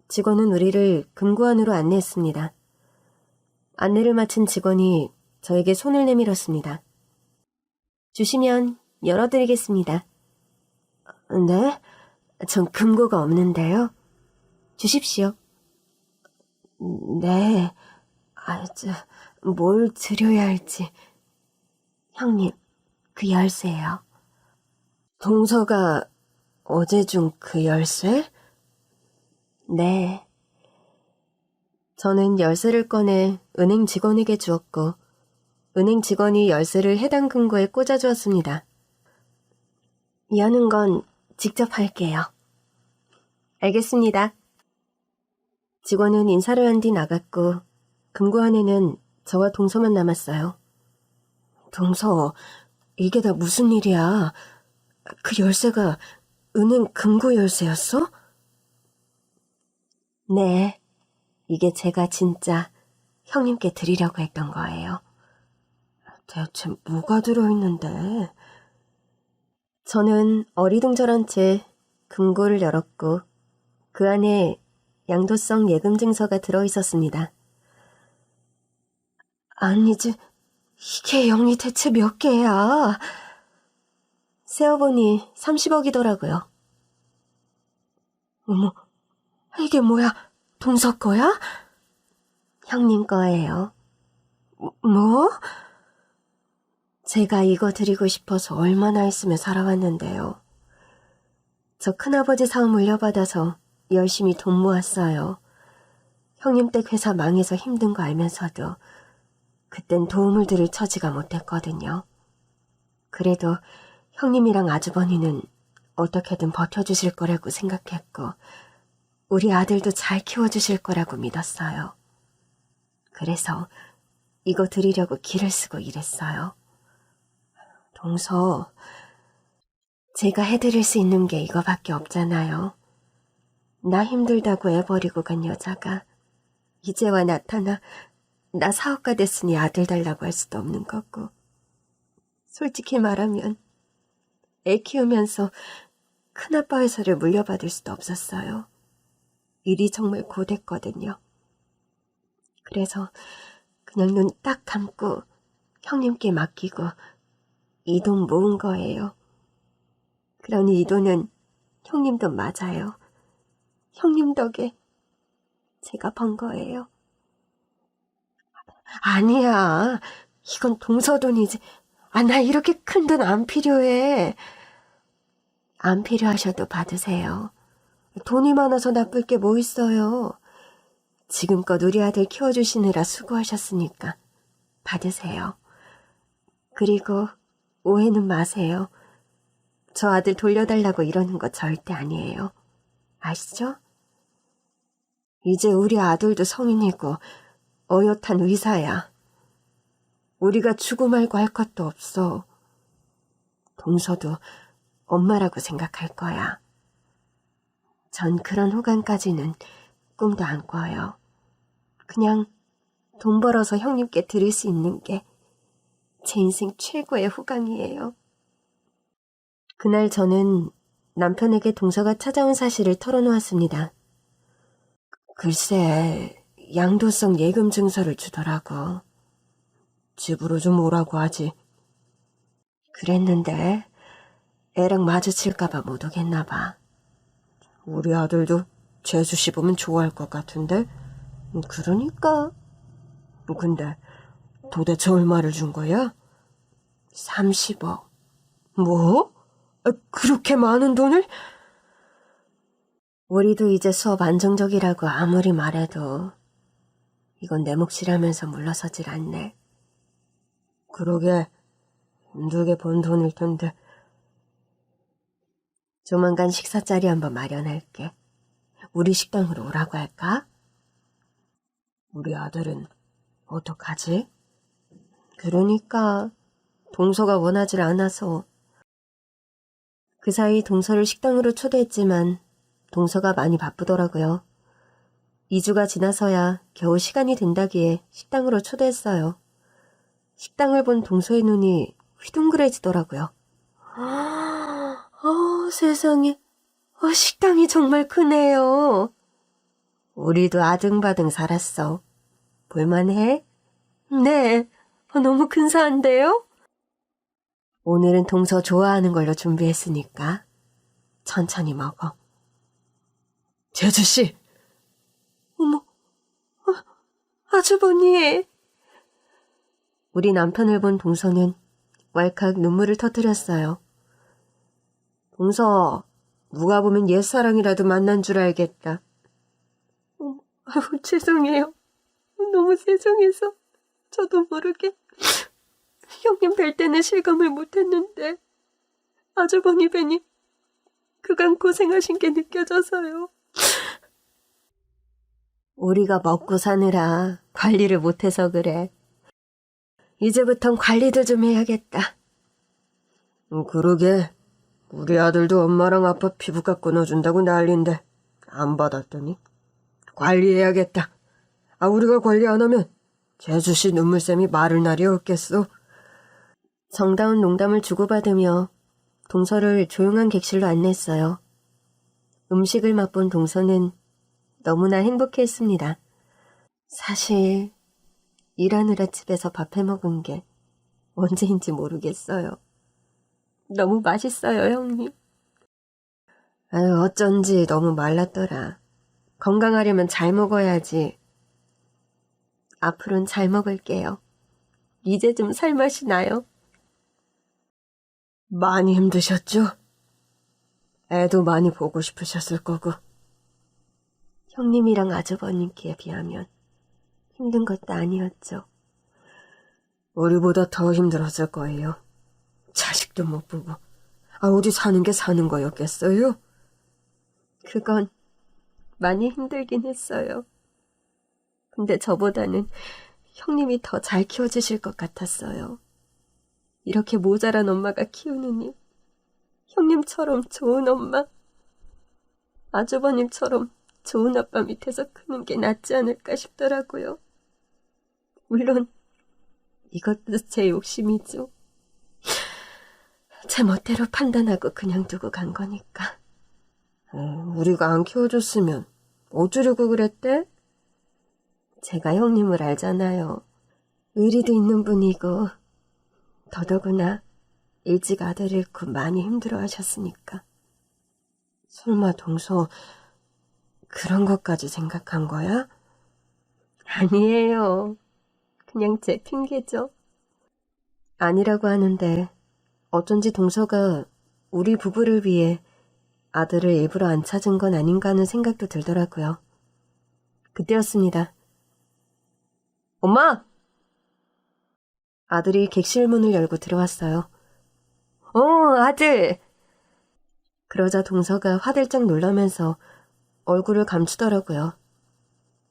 Speaker 1: 직원은 우리를 금고 안으로 안내했습니다. 안내를 마친 직원이 저에게 손을 내밀었습니다. 주시면 열어드리겠습니다.
Speaker 2: 네? 전 금고가 없는데요.
Speaker 1: 주십시오.
Speaker 2: 네. 뭘 드려야 할지.
Speaker 1: 형님, 그 열쇠예요.
Speaker 2: 동서가 어제 준 그 열쇠?
Speaker 1: 네. 저는 열쇠를 꺼내 은행 직원에게 주었고 은행 직원이 열쇠를 해당 금고에 꽂아주었습니다. 여는 건 직접 할게요. 알겠습니다. 직원은 인사를 한 뒤 나갔고 금고 안에는 저와 동서만 남았어요.
Speaker 2: 동서, 이게 다 무슨 일이야? 그 열쇠가 은행 금고 열쇠였어?
Speaker 1: 네, 이게 제가 진짜 형님께 드리려고 했던 거예요.
Speaker 2: 대체 뭐가 들어있는데?
Speaker 1: 저는 어리둥절한 채 금고를 열었고 그 안에 양도성 예금증서가 들어있었습니다.
Speaker 2: 아니지, 이게 영이 대체 몇 개야?
Speaker 1: 세어보니 30억이더라고요.
Speaker 2: 어머, 이게 뭐야? 동서 거야?
Speaker 1: 형님 거예요.
Speaker 2: 뭐?
Speaker 1: 제가 이거 드리고 싶어서 얼마나 있으며 살아왔는데요. 저 큰아버지 사업 물려받아서 열심히 돈 모았어요. 형님 댁 회사 망해서 힘든 거 알면서도 그땐 도움을 드릴 처지가 못했거든요. 그래도 형님이랑 아주버니는 어떻게든 버텨주실 거라고 생각했고 우리 아들도 잘 키워주실 거라고 믿었어요. 그래서 이거 드리려고 길을 쓰고 일했어요.
Speaker 2: 동서,
Speaker 1: 제가 해드릴 수 있는 게 이거밖에 없잖아요. 나 힘들다고 애 버리고 간 여자가 이제와 나타나 나 사업가 됐으니 아들 달라고 할 수도 없는 거고 솔직히 말하면 애 키우면서 큰아빠 회사를 물려받을 수도 없었어요. 일이 정말 고됐거든요. 그래서 그냥 눈 딱 감고 형님께 맡기고 이 돈 모은 거예요. 그러니 이 돈은 형님 돈 맞아요. 형님 덕에 제가 번 거예요. 아니야. 이건 동서 돈이지. 나 이렇게 큰 돈 안 필요해. 안 필요하셔도 받으세요. 돈이 많아서 나쁠 게 뭐 있어요. 지금껏 우리 아들 키워주시느라 수고하셨으니까 받으세요. 그리고 오해는 마세요. 저 아들 돌려달라고 이러는 거 절대 아니에요. 아시죠? 이제 우리 아들도 성인이고 어엿한 의사야. 우리가 주고 말고 할 것도 없어. 동서도 엄마라고 생각할 거야. 전 그런 호감까지는 꿈도 안 꿔요. 그냥 돈 벌어서 형님께 드릴 수 있는 게 제 인생 최고의 호강이에요. 그날 저는 남편에게 동서가 찾아온 사실을 털어놓았습니다. 글쎄, 양도성 예금 증서를 주더라고. 집으로 좀 오라고 하지. 그랬는데 애랑 마주칠까봐 못 오겠나 봐. 우리 아들도 재수 씨 보면 좋아할 것 같은데? 그러니까. 근데 도대체 얼마를 준 거야? 30억. 뭐? 그렇게 많은 돈을? 우리도 이제 수업 안정적이라고 아무리 말해도 이건 내 몫이라면서 물러서질 않네. 그러게 힘들게 번 돈일 텐데. 조만간 식사 자리 한번 마련할게. 우리 식당으로 오라고 할까? 우리 아들은 어떡하지? 그러니까 동서가 원하질 않아서. 그 사이 동서를 식당으로 초대했지만 동서가 많이 바쁘더라고요. 2주가 지나서야 겨우 시간이 된다기에 식당으로 초대했어요. 식당을 본 동서의 눈이 휘둥그레지더라고요. 세상에. 식당이 정말 크네요. 우리도 아등바등 살았어. 볼만해? 네, 너무 근사한데요? 오늘은 동서 좋아하는 걸로 준비했으니까 천천히 먹어. 재주씨! 어머, 아주버니! 우리 남편을 본 동서는 왈칵 눈물을 터뜨렸어요. 동서, 누가 보면 옛사랑이라도 만난 줄 알겠다. 죄송해요. 너무 세상에서 저도 모르게 형님 뵐 때는 실감을 못했는데 아주버니 뵈니 그간 고생하신 게 느껴져서요. 우리가 먹고 사느라 관리를 못해서 그래. 이제부턴 관리도 좀 해야겠다. 그러게 우리 아들도 엄마랑 아빠 피부과 끊어준다고 난린데 안 받았더니 관리해야겠다. 우리가 관리 안 하면 재수씨 눈물샘이 마를 날이 없겠어. 정다운 농담을 주고받으며 동서를 조용한 객실로 안내했어요. 음식을 맛본 동서는 너무나 행복해했습니다. 사실 일하느라 집에서 밥 해먹은 게 언제인지 모르겠어요. 너무 맛있어요, 형님. 어쩐지 너무 말랐더라. 건강하려면 잘 먹어야지. 앞으로는 잘 먹을게요. 이제 좀 살맛이 나요. 많이 힘드셨죠? 애도 많이 보고 싶으셨을 거고. 형님이랑 아주버님께 비하면 힘든 것도 아니었죠. 우리보다 더 힘들었을 거예요. 자식도 못 보고. 어디 사는 게 사는 거였겠어요? 그건 많이 힘들긴 했어요. 근데 저보다는 형님이 더 잘 키워주실 것 같았어요. 이렇게 모자란 엄마가 키우느니 형님처럼 좋은 엄마, 아주버님처럼 좋은 아빠 밑에서 크는 게 낫지 않을까 싶더라고요. 물론 이것도 제 욕심이죠.
Speaker 2: 제 멋대로 판단하고 그냥 두고 간 거니까.
Speaker 1: 우리가 안 키워줬으면 어쩌려고 그랬대?
Speaker 2: 제가 형님을 알잖아요. 의리도 있는 분이고 더더구나 일찍 아들 잃고 많이 힘들어하셨으니까.
Speaker 1: 설마 동서 그런 것까지 생각한 거야?
Speaker 2: 아니에요. 그냥 제 핑계죠. 아니라고 하는데 어쩐지 동서가 우리 부부를 위해 아들을 일부러 안 찾은 건 아닌가 하는 생각도 들더라고요. 그때였습니다. 엄마! 아들이 객실 문을 열고 들어왔어요. 아들! 그러자 동서가 화들짝 놀라면서 얼굴을 감추더라고요.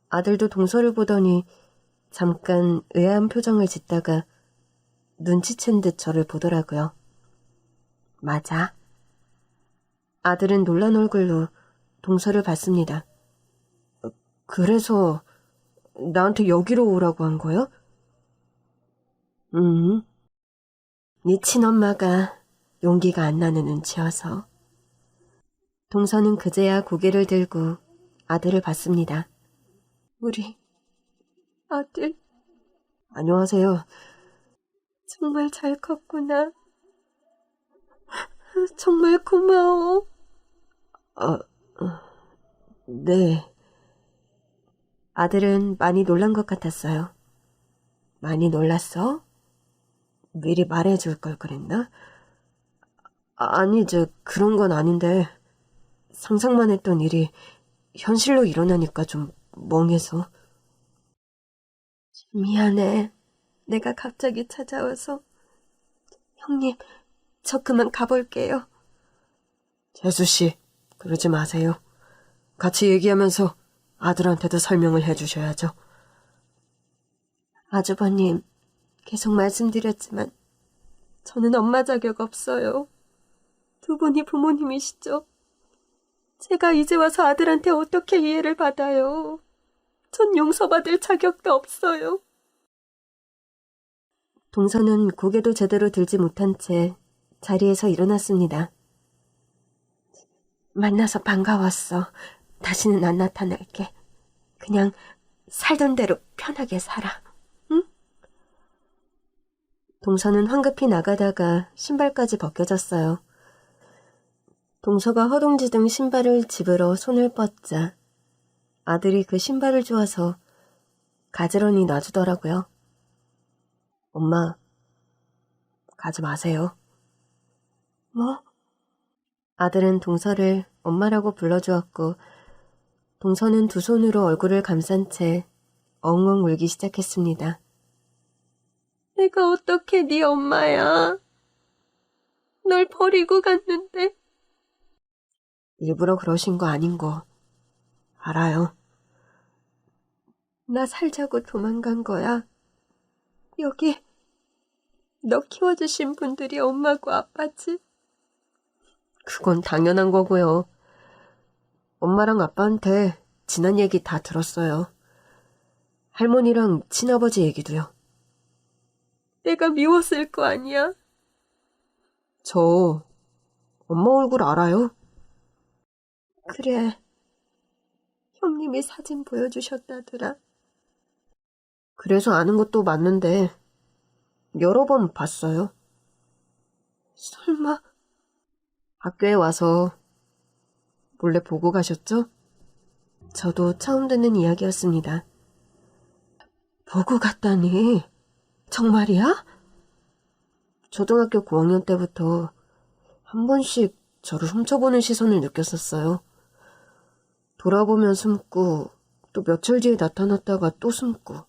Speaker 2: 아들도 동서를 보더니 잠깐 의아한 표정을 짓다가 눈치챈 듯 저를 보더라고요. 맞아. 아들은 놀란 얼굴로 동서를 봤습니다.
Speaker 1: 그래서 나한테 여기로 오라고 한 거야?
Speaker 2: 네 친엄마가 용기가 안 나는 눈치여서. 동서는 그제야 고개를 들고 아들을 봤습니다. 우리 아들.
Speaker 1: 안녕하세요.
Speaker 2: 정말 잘 컸구나. 정말 고마워.
Speaker 1: 네.
Speaker 2: 아들은 많이 놀란 것 같았어요.
Speaker 1: 많이 놀랐어? 미리 말해줄 걸 그랬나? 아니, 그런 건 아닌데 상상만 했던 일이 현실로 일어나니까 좀 멍해서.
Speaker 2: 미안해. 내가 갑자기 찾아와서. 형님, 저 그만 가볼게요.
Speaker 1: 재수씨, 그러지 마세요. 같이 얘기하면서 아들한테도 설명을 해주셔야죠.
Speaker 2: 아주버님, 계속 말씀드렸지만 저는 엄마 자격 없어요. 두 분이 부모님이시죠. 제가 이제 와서 아들한테 어떻게 이해를 받아요. 전 용서받을 자격도 없어요. 동서는 고개도 제대로 들지 못한 채 자리에서 일어났습니다. 만나서 반가웠어. 다시는 안 나타날게. 그냥 살던 대로 편하게 살아. 응? 동서는 황급히 나가다가 신발까지 벗겨졌어요. 동서가 허둥지둥 신발을 집으러 손을 뻗자 아들이 그 신발을 주워서 가지런히 놔주더라고요.
Speaker 1: 엄마, 가지 마세요.
Speaker 2: 뭐? 아들은 동서를 엄마라고 불러주었고 동서는 두 손으로 얼굴을 감싼 채 엉엉 울기 시작했습니다. 내가 어떻게 네 엄마야? 널 버리고 갔는데.
Speaker 1: 일부러 그러신 거 아닌 거 알아요.
Speaker 2: 나 살자고 도망간 거야. 여기 너 키워주신 분들이 엄마고 아빠지.
Speaker 1: 그건 당연한 거고요. 엄마랑 아빠한테 지난 얘기 다 들었어요. 할머니랑 친아버지 얘기도요.
Speaker 2: 내가 미웠을 거 아니야?
Speaker 1: 저 엄마 얼굴 알아요?
Speaker 2: 그래. 형님이 사진 보여주셨다더라.
Speaker 1: 그래서 아는 것도 맞는데 여러 번 봤어요.
Speaker 2: 설마
Speaker 1: 학교에 와서 몰래 보고 가셨죠?
Speaker 2: 저도 처음 듣는 이야기였습니다.
Speaker 1: 보고 갔다니? 정말이야? 초등학교 9학년 때부터 한 번씩 저를 훔쳐보는 시선을 느꼈었어요. 돌아보면 숨고 또 며칠 뒤에 나타났다가 또 숨고.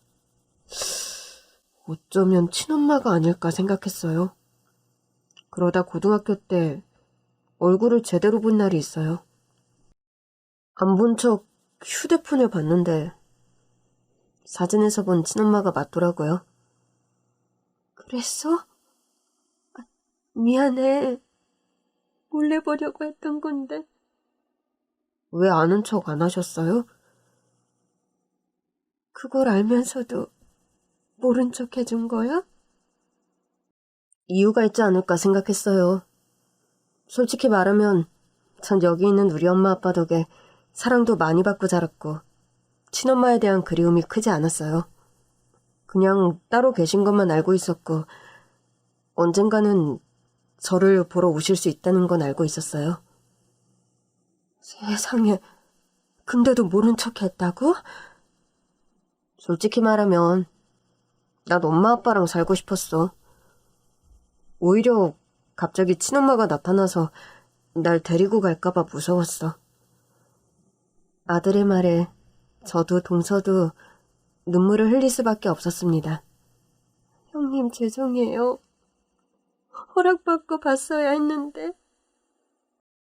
Speaker 1: 어쩌면 친엄마가 아닐까 생각했어요. 그러다 고등학교 때 얼굴을 제대로 본 날이 있어요. 안 본 척 휴대폰을 봤는데 사진에서 본 친엄마가 맞더라고요.
Speaker 2: 그랬어? 미안해. 몰래 보려고 했던 건데.
Speaker 1: 왜 아는 척 안 하셨어요?
Speaker 2: 그걸 알면서도 모른 척 해준 거야?
Speaker 1: 이유가 있지 않을까 생각했어요.
Speaker 2: 솔직히 말하면 전 여기 있는 우리 엄마 아빠 덕에 사랑도 많이 받고 자랐고 친엄마에 대한 그리움이 크지 않았어요. 그냥 따로 계신 것만 알고 있었고 언젠가는 저를 보러 오실 수 있다는 건 알고 있었어요. 세상에, 근데도 모른 척 했다고? 솔직히 말하면 난 엄마 아빠랑 살고 싶었어. 오히려 갑자기 친엄마가 나타나서 날 데리고 갈까봐 무서웠어. 아들의 말에 저도 동서도 눈물을 흘릴 수밖에 없었습니다. 형님 죄송해요. 허락받고 봤어야 했는데.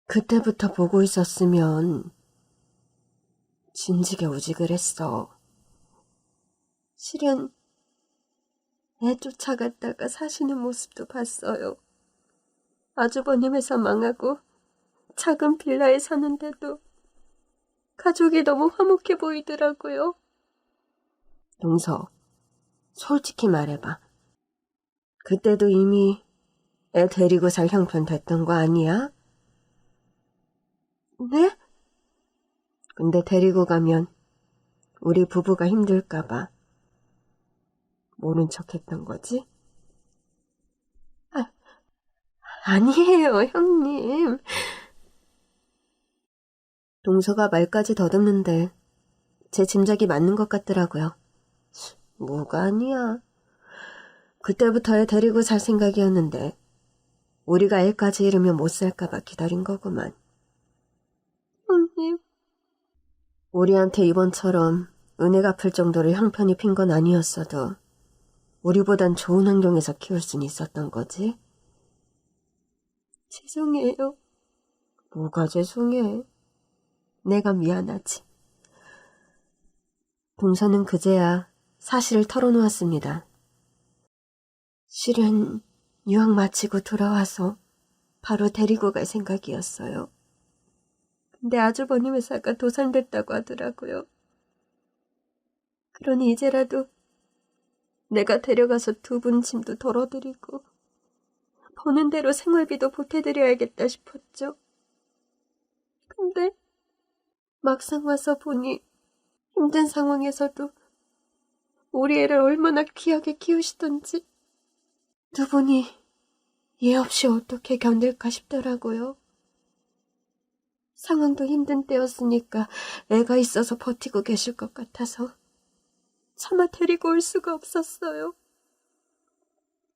Speaker 2: 그때부터 보고 있었으면 진지게 우직을 했어. 실은 애 쫓아갔다가 사시는 모습도 봤어요. 아주버님 회사 망하고 작은 빌라에 사는데도 가족이 너무 화목해 보이더라고요. 동서, 솔직히 말해봐. 그때도 이미 애 데리고 살 형편 됐던 거 아니야? 네? 근데 데리고 가면 우리 부부가 힘들까봐 모른 척 했던 거지? 아니에요, 형님. 동서가 말까지 더듬는데 제 짐작이 맞는 것 같더라고요. 뭐가 아니야. 그때부터 애 데리고 살 생각이었는데 우리가 애까지 잃으면 못 살까봐 기다린 거구만. 형님. 우리한테 이번처럼 은혜 갚을 정도로 형편이 핀 건 아니었어도 우리보단 좋은 환경에서 키울 순 있었던 거지. 죄송해요. 뭐가 죄송해. 내가 미안하지. 동서는 그제야 사실을 털어놓았습니다. 실은 유학 마치고 돌아와서 바로 데리고 갈 생각이었어요. 근데 아주버님 회사가 도산됐다고 하더라고요. 그러니 이제라도 내가 데려가서 두 분 짐도 덜어드리고 버는 대로 생활비도 보태드려야겠다 싶었죠. 근데 막상 와서 보니 힘든 상황에서도 우리 애를 얼마나 귀하게 키우시던지 두 분이 얘 없이 어떻게 견딜까 싶더라고요. 상황도 힘든 때였으니까 애가 있어서 버티고 계실 것 같아서 차마 데리고 올 수가 없었어요.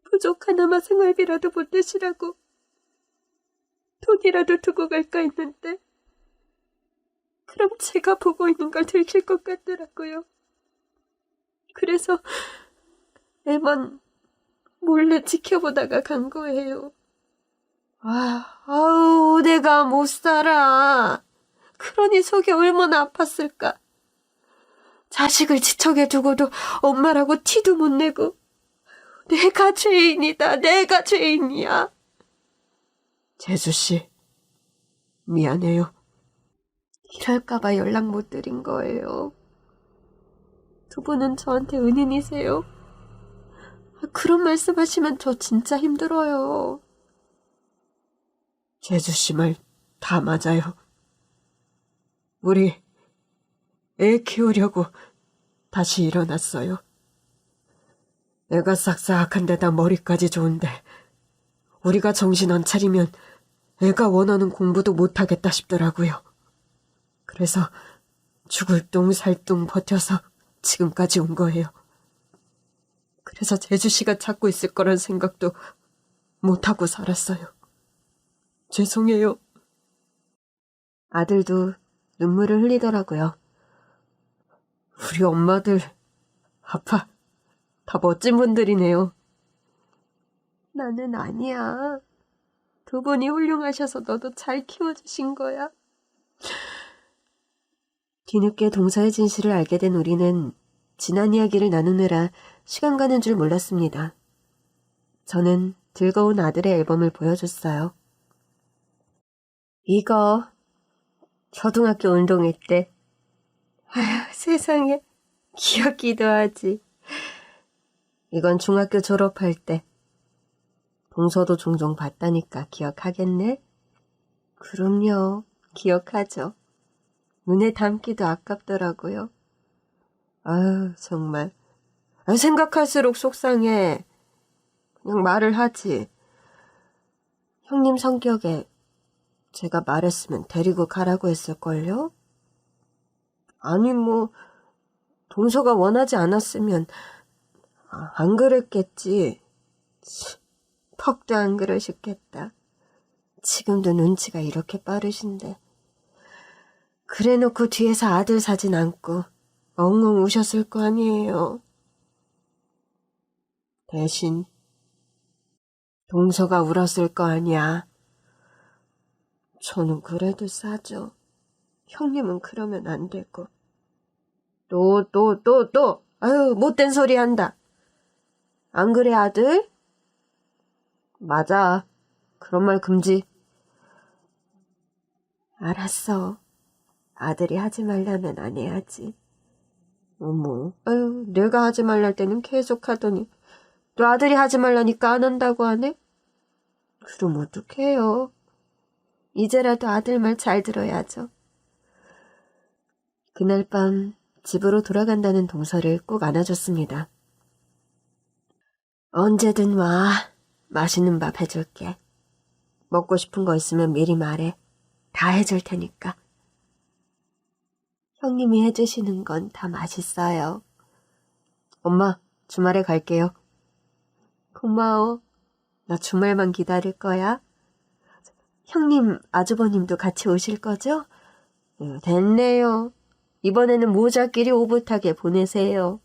Speaker 2: 부족하나마 생활비라도 보태시라고 돈이라도 두고 갈까 했는데 그럼 제가 보고 있는 걸 들킬 것 같더라고요. 그래서 애만 몰래 지켜보다가 간 거예요. 아우, 내가 못 살아. 그러니 속이 얼마나 아팠을까. 자식을 지척에 두고도 엄마라고 티도 못 내고 내가 죄인이다. 내가 죄인이야. 재수씨, 미안해요. 이럴까봐 연락 못 드린 거예요. 두 분은 저한테 은인이세요. 그런 말씀하시면 저 진짜 힘들어요. 재수씨 말 다 맞아요. 우리 애 키우려고 다시 일어났어요. 애가 싹싹한 데다 머리까지 좋은데 우리가 정신 안 차리면 애가 원하는 공부도 못하겠다 싶더라고요. 그래서 죽을 둥 살 둥 버텨서 지금까지 온 거예요. 그래서 재주씨가 찾고 있을 거란 생각도 못하고 살았어요. 죄송해요. 아들도 눈물을 흘리더라고요. 우리 엄마들, 아빠, 다 멋진 분들이네요. 나는 아니야. 두 분이 훌륭하셔서 너도 잘 키워주신 거야. 뒤늦게 동서의 진실을 알게 된 우리는 지난 이야기를 나누느라 시간 가는 줄 몰랐습니다. 저는 즐거운 아들의 앨범을 보여줬어요. 이거 초등학교 운동회 때. 아휴, 세상에 귀엽기도 하지. 이건 중학교 졸업할 때. 동서도 종종 봤다니까 기억하겠네?
Speaker 1: 그럼요. 기억하죠. 눈에 담기도 아깝더라고요. 아유, 정말. 생각할수록 속상해. 그냥 말을 하지. 형님 성격에 제가 말했으면 데리고 가라고 했을걸요? 아니, 동서가 원하지 않았으면 안 그랬겠지. 턱도 안 그러셨겠다. 지금도 눈치가 이렇게 빠르신데. 그래놓고 뒤에서 아들 사진 안고 엉엉 우셨을 거 아니에요. 대신 동서가 울었을 거 아니야. 저는 그래도 싸죠. 형님은 그러면 안 되고. 또. 아유, 못된 소리 한다. 안 그래, 아들? 맞아. 그런 말 금지. 알았어. 아들이 하지 말라면 안 해야지. 어머, 아유, 내가 하지 말랄 때는 계속 하더니 또 아들이 하지 말라니까 안 한다고 하네? 그럼 어떡해요? 이제라도 아들 말 잘 들어야죠. 그날 밤 집으로 돌아간다는 동서를 꼭 안아줬습니다. 언제든 와. 맛있는 밥 해줄게. 먹고 싶은 거 있으면 미리 말해. 다 해줄 테니까. 형님이 해주시는 건 다 맛있어요. 엄마, 주말에 갈게요. 고마워. 나 주말만 기다릴 거야. 형님, 아주버님도 같이 오실 거죠? 됐네요. 이번에는 모자끼리 오붓하게 보내세요.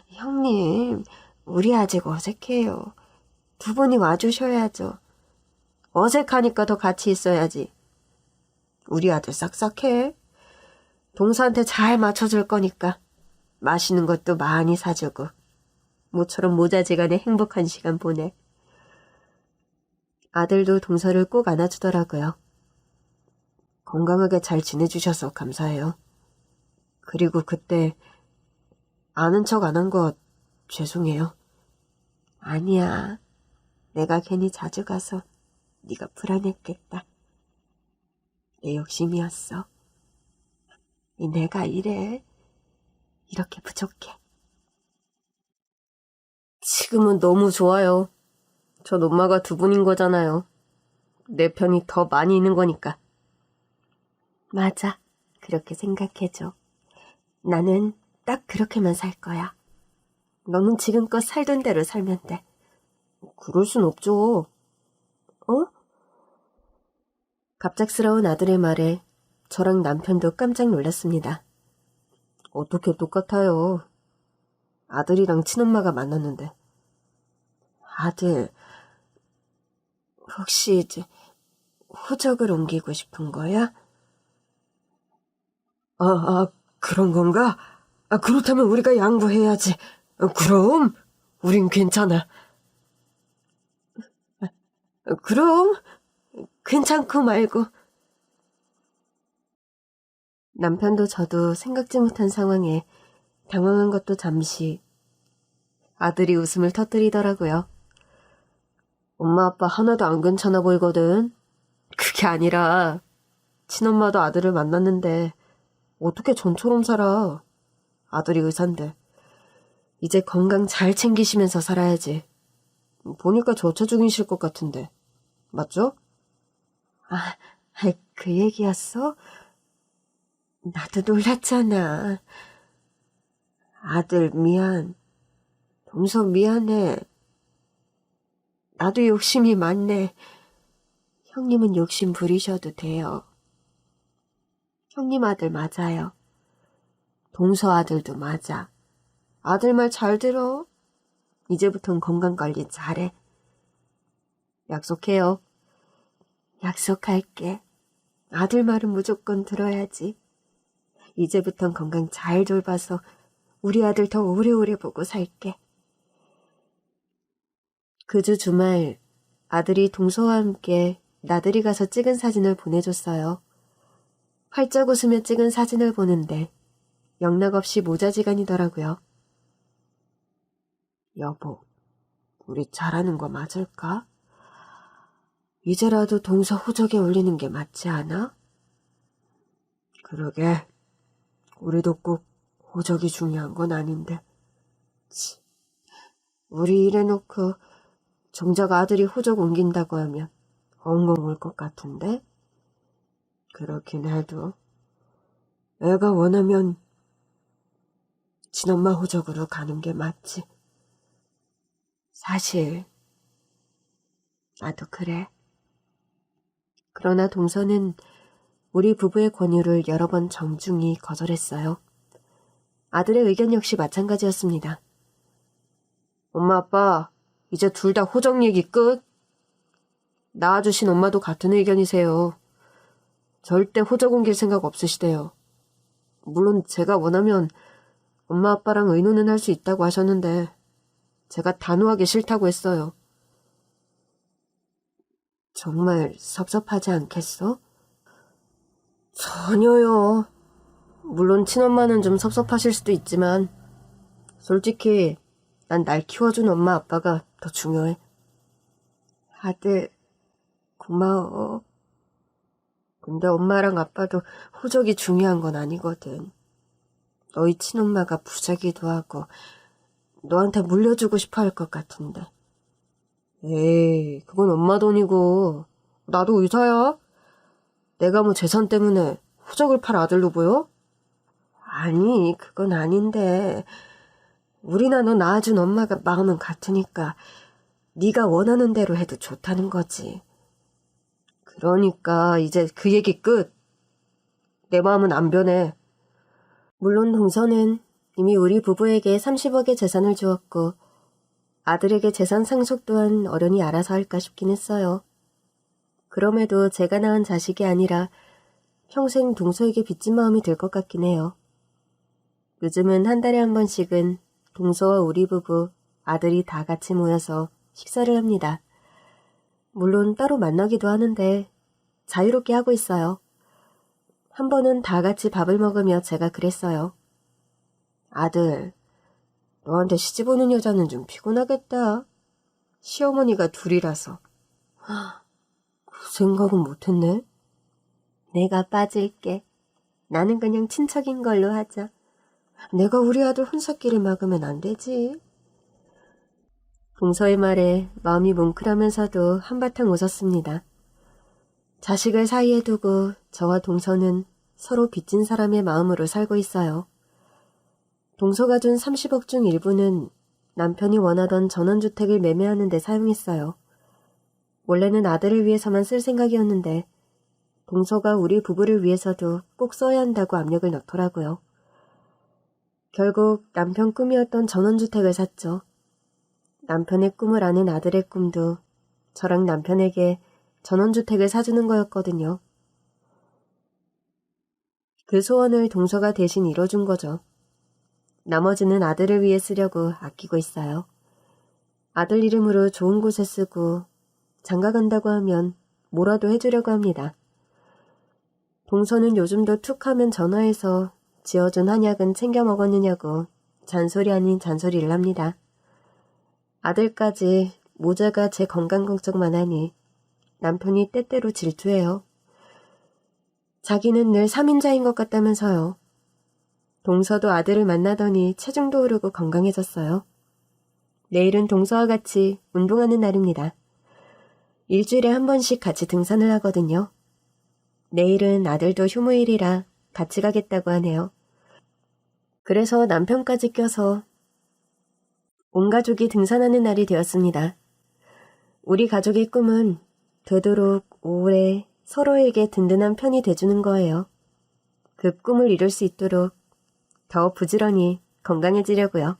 Speaker 1: 형님, 우리 아직 어색해요. 두 분이 와주셔야죠. 어색하니까 더 같이 있어야지. 우리 아들 싹싹해. 동서한테 잘 맞춰줄 거니까 맛있는 것도 많이 사주고 모처럼 모자지간에 행복한 시간 보내. 아들도 동서를 꼭 안아주더라고요. 건강하게 잘 지내주셔서 감사해요. 그리고 그때 아는 척 안 한 거 죄송해요. 아니야. 내가 괜히 자주 가서 네가 불안했겠다. 내 욕심이었어. 내가 이래. 이렇게 부족해. 지금은 너무 좋아요. 전 엄마가 두 분인 거잖아요. 내 편이 더 많이 있는 거니까. 맞아. 그렇게 생각해줘. 나는 딱 그렇게만 살 거야. 너는 지금껏 살던 대로 살면 돼. 그럴 순 없죠. 어? 갑작스러운 아들의 말에 저랑 남편도 깜짝 놀랐습니다. 어떻게 똑같아요. 아들이랑 친엄마가 만났는데. 아들, 혹시 이제 호적을 옮기고 싶은 거야? 그런 건가? 그렇다면 우리가 양보해야지. 그럼 우린 괜찮아. 그럼 괜찮고 말고. 남편도 저도 생각지 못한 상황에 당황한 것도 잠시. 아들이 웃음을 터뜨리더라고요. 엄마 아빠 하나도 안 괜찮아 보이거든. 그게 아니라 친엄마도 아들을 만났는데 어떻게 전처럼 살아. 아들이 의사인데. 이제 건강 잘 챙기시면서 살아야지. 보니까 저체 중이실 것 같은데. 맞죠? 그 얘기였어? 나도 놀랐잖아. 아들 미안. 동서 미안해. 나도 욕심이 많네. 형님은 욕심 부리셔도 돼요. 형님 아들 맞아요. 동서 아들도 맞아. 아들 말 잘 들어. 이제부턴 건강관리 잘해. 약속해요. 약속할게. 아들 말은 무조건 들어야지. 이제부턴 건강 잘 돌봐서 우리 아들 더 오래오래 보고 살게. 그 주 주말 아들이 동서와 함께 나들이 가서 찍은 사진을 보내줬어요. 활짝 웃으며 찍은 사진을 보는데 영락없이 모자지간이더라고요. 여보, 우리 잘하는 거 맞을까?
Speaker 2: 이제라도 동서 호적에 올리는 게 맞지 않아? 그러게. 우리도 꼭 호적이 중요한 건 아닌데. 치, 우리 이래놓고 정작 아들이 호적 옮긴다고 하면 엉엉 울 것 같은데? 그렇긴 해도 애가 원하면 친엄마 호적으로 가는 게 맞지. 사실 나도 그래. 그러나 동서는 우리 부부의 권유를 여러 번 정중히 거절했어요. 아들의 의견 역시 마찬가지였습니다. 엄마 아빠 이제 둘 다 호적 얘기 끝. 낳아주신 엄마도 같은 의견이세요. 절대 호적 옮길 생각 없으시대요. 물론 제가 원하면 엄마 아빠랑 의논은 할 수 있다고 하셨는데 제가 단호하게 싫다고 했어요. 정말 섭섭하지 않겠어? 전혀요. 물론 친엄마는 좀 섭섭하실 수도 있지만 솔직히 난 날 키워준 엄마 아빠가 더 중요해. 아들 고마워. 근데 엄마랑 아빠도 호적이 중요한 건 아니거든. 너희 친엄마가 부자기도 하고 너한테 물려주고 싶어 할 것 같은데. 에이, 그건 엄마 돈이고 나도 의사야. 내가 뭐 재산 때문에 호적을 팔 아들로 보여? 아니, 그건 아닌데 우리나 너 낳아준 엄마가 마음은 같으니까 네가 원하는 대로 해도 좋다는 거지. 그러니까 이제 그 얘기 끝. 내 마음은 안 변해. 물론 동서는 이미 우리 부부에게 30억의 재산을 주었고 아들에게 재산 상속 또한 어련히 알아서 할까 싶긴 했어요. 그럼에도 제가 낳은 자식이 아니라 평생 동서에게 빚진 마음이 들 것 같긴 해요. 요즘은 한 달에 한 번씩은 동서와 우리 부부, 아들이 다 같이 모여서 식사를 합니다. 물론 따로 만나기도 하는데 자유롭게 하고 있어요. 한 번은 다 같이 밥을 먹으며 제가 그랬어요. 아들, 너한테 시집 오는 여자는 좀 피곤하겠다. 시어머니가 둘이라서. 그 생각은 못했네. 내가 빠질게. 나는 그냥 친척인 걸로 하자. 내가 우리 아들 혼사길을 막으면 안 되지. 동서의 말에 마음이 뭉클하면서도 한바탕 웃었습니다. 자식을 사이에 두고 저와 동서는 서로 빚진 사람의 마음으로 살고 있어요. 동서가 준 30억 중 일부는 남편이 원하던 전원주택을 매매하는 데 사용했어요. 원래는 아들을 위해서만 쓸 생각이었는데 동서가 우리 부부를 위해서도 꼭 써야 한다고 압력을 넣더라고요. 결국 남편 꿈이었던 전원주택을 샀죠. 남편의 꿈을 아는 아들의 꿈도 저랑 남편에게 전원주택을 사주는 거였거든요. 그 소원을 동서가 대신 이뤄준 거죠. 나머지는 아들을 위해 쓰려고 아끼고 있어요. 아들 이름으로 좋은 곳에 쓰고 장가 간다고 하면 뭐라도 해주려고 합니다. 동서는 요즘도 툭 하면 전화해서 지어준 한약은 챙겨 먹었느냐고 잔소리 아닌 잔소리를 합니다. 아들까지 모자가 제 건강 걱정만 하니 남편이 때때로 질투해요. 자기는 늘 3인자인 것 같다면서요. 동서도 아들을 만나더니 체중도 오르고 건강해졌어요. 내일은 동서와 같이 운동하는 날입니다. 일주일에 한 번씩 같이 등산을 하거든요. 내일은 아들도 휴무일이라 같이 가겠다고 하네요. 그래서 남편까지 껴서 온 가족이 등산하는 날이 되었습니다. 우리 가족의 꿈은 되도록 오래 서로에게 든든한 편이 돼주는 거예요. 그 꿈을 이룰 수 있도록 더 부지런히 건강해지려고요.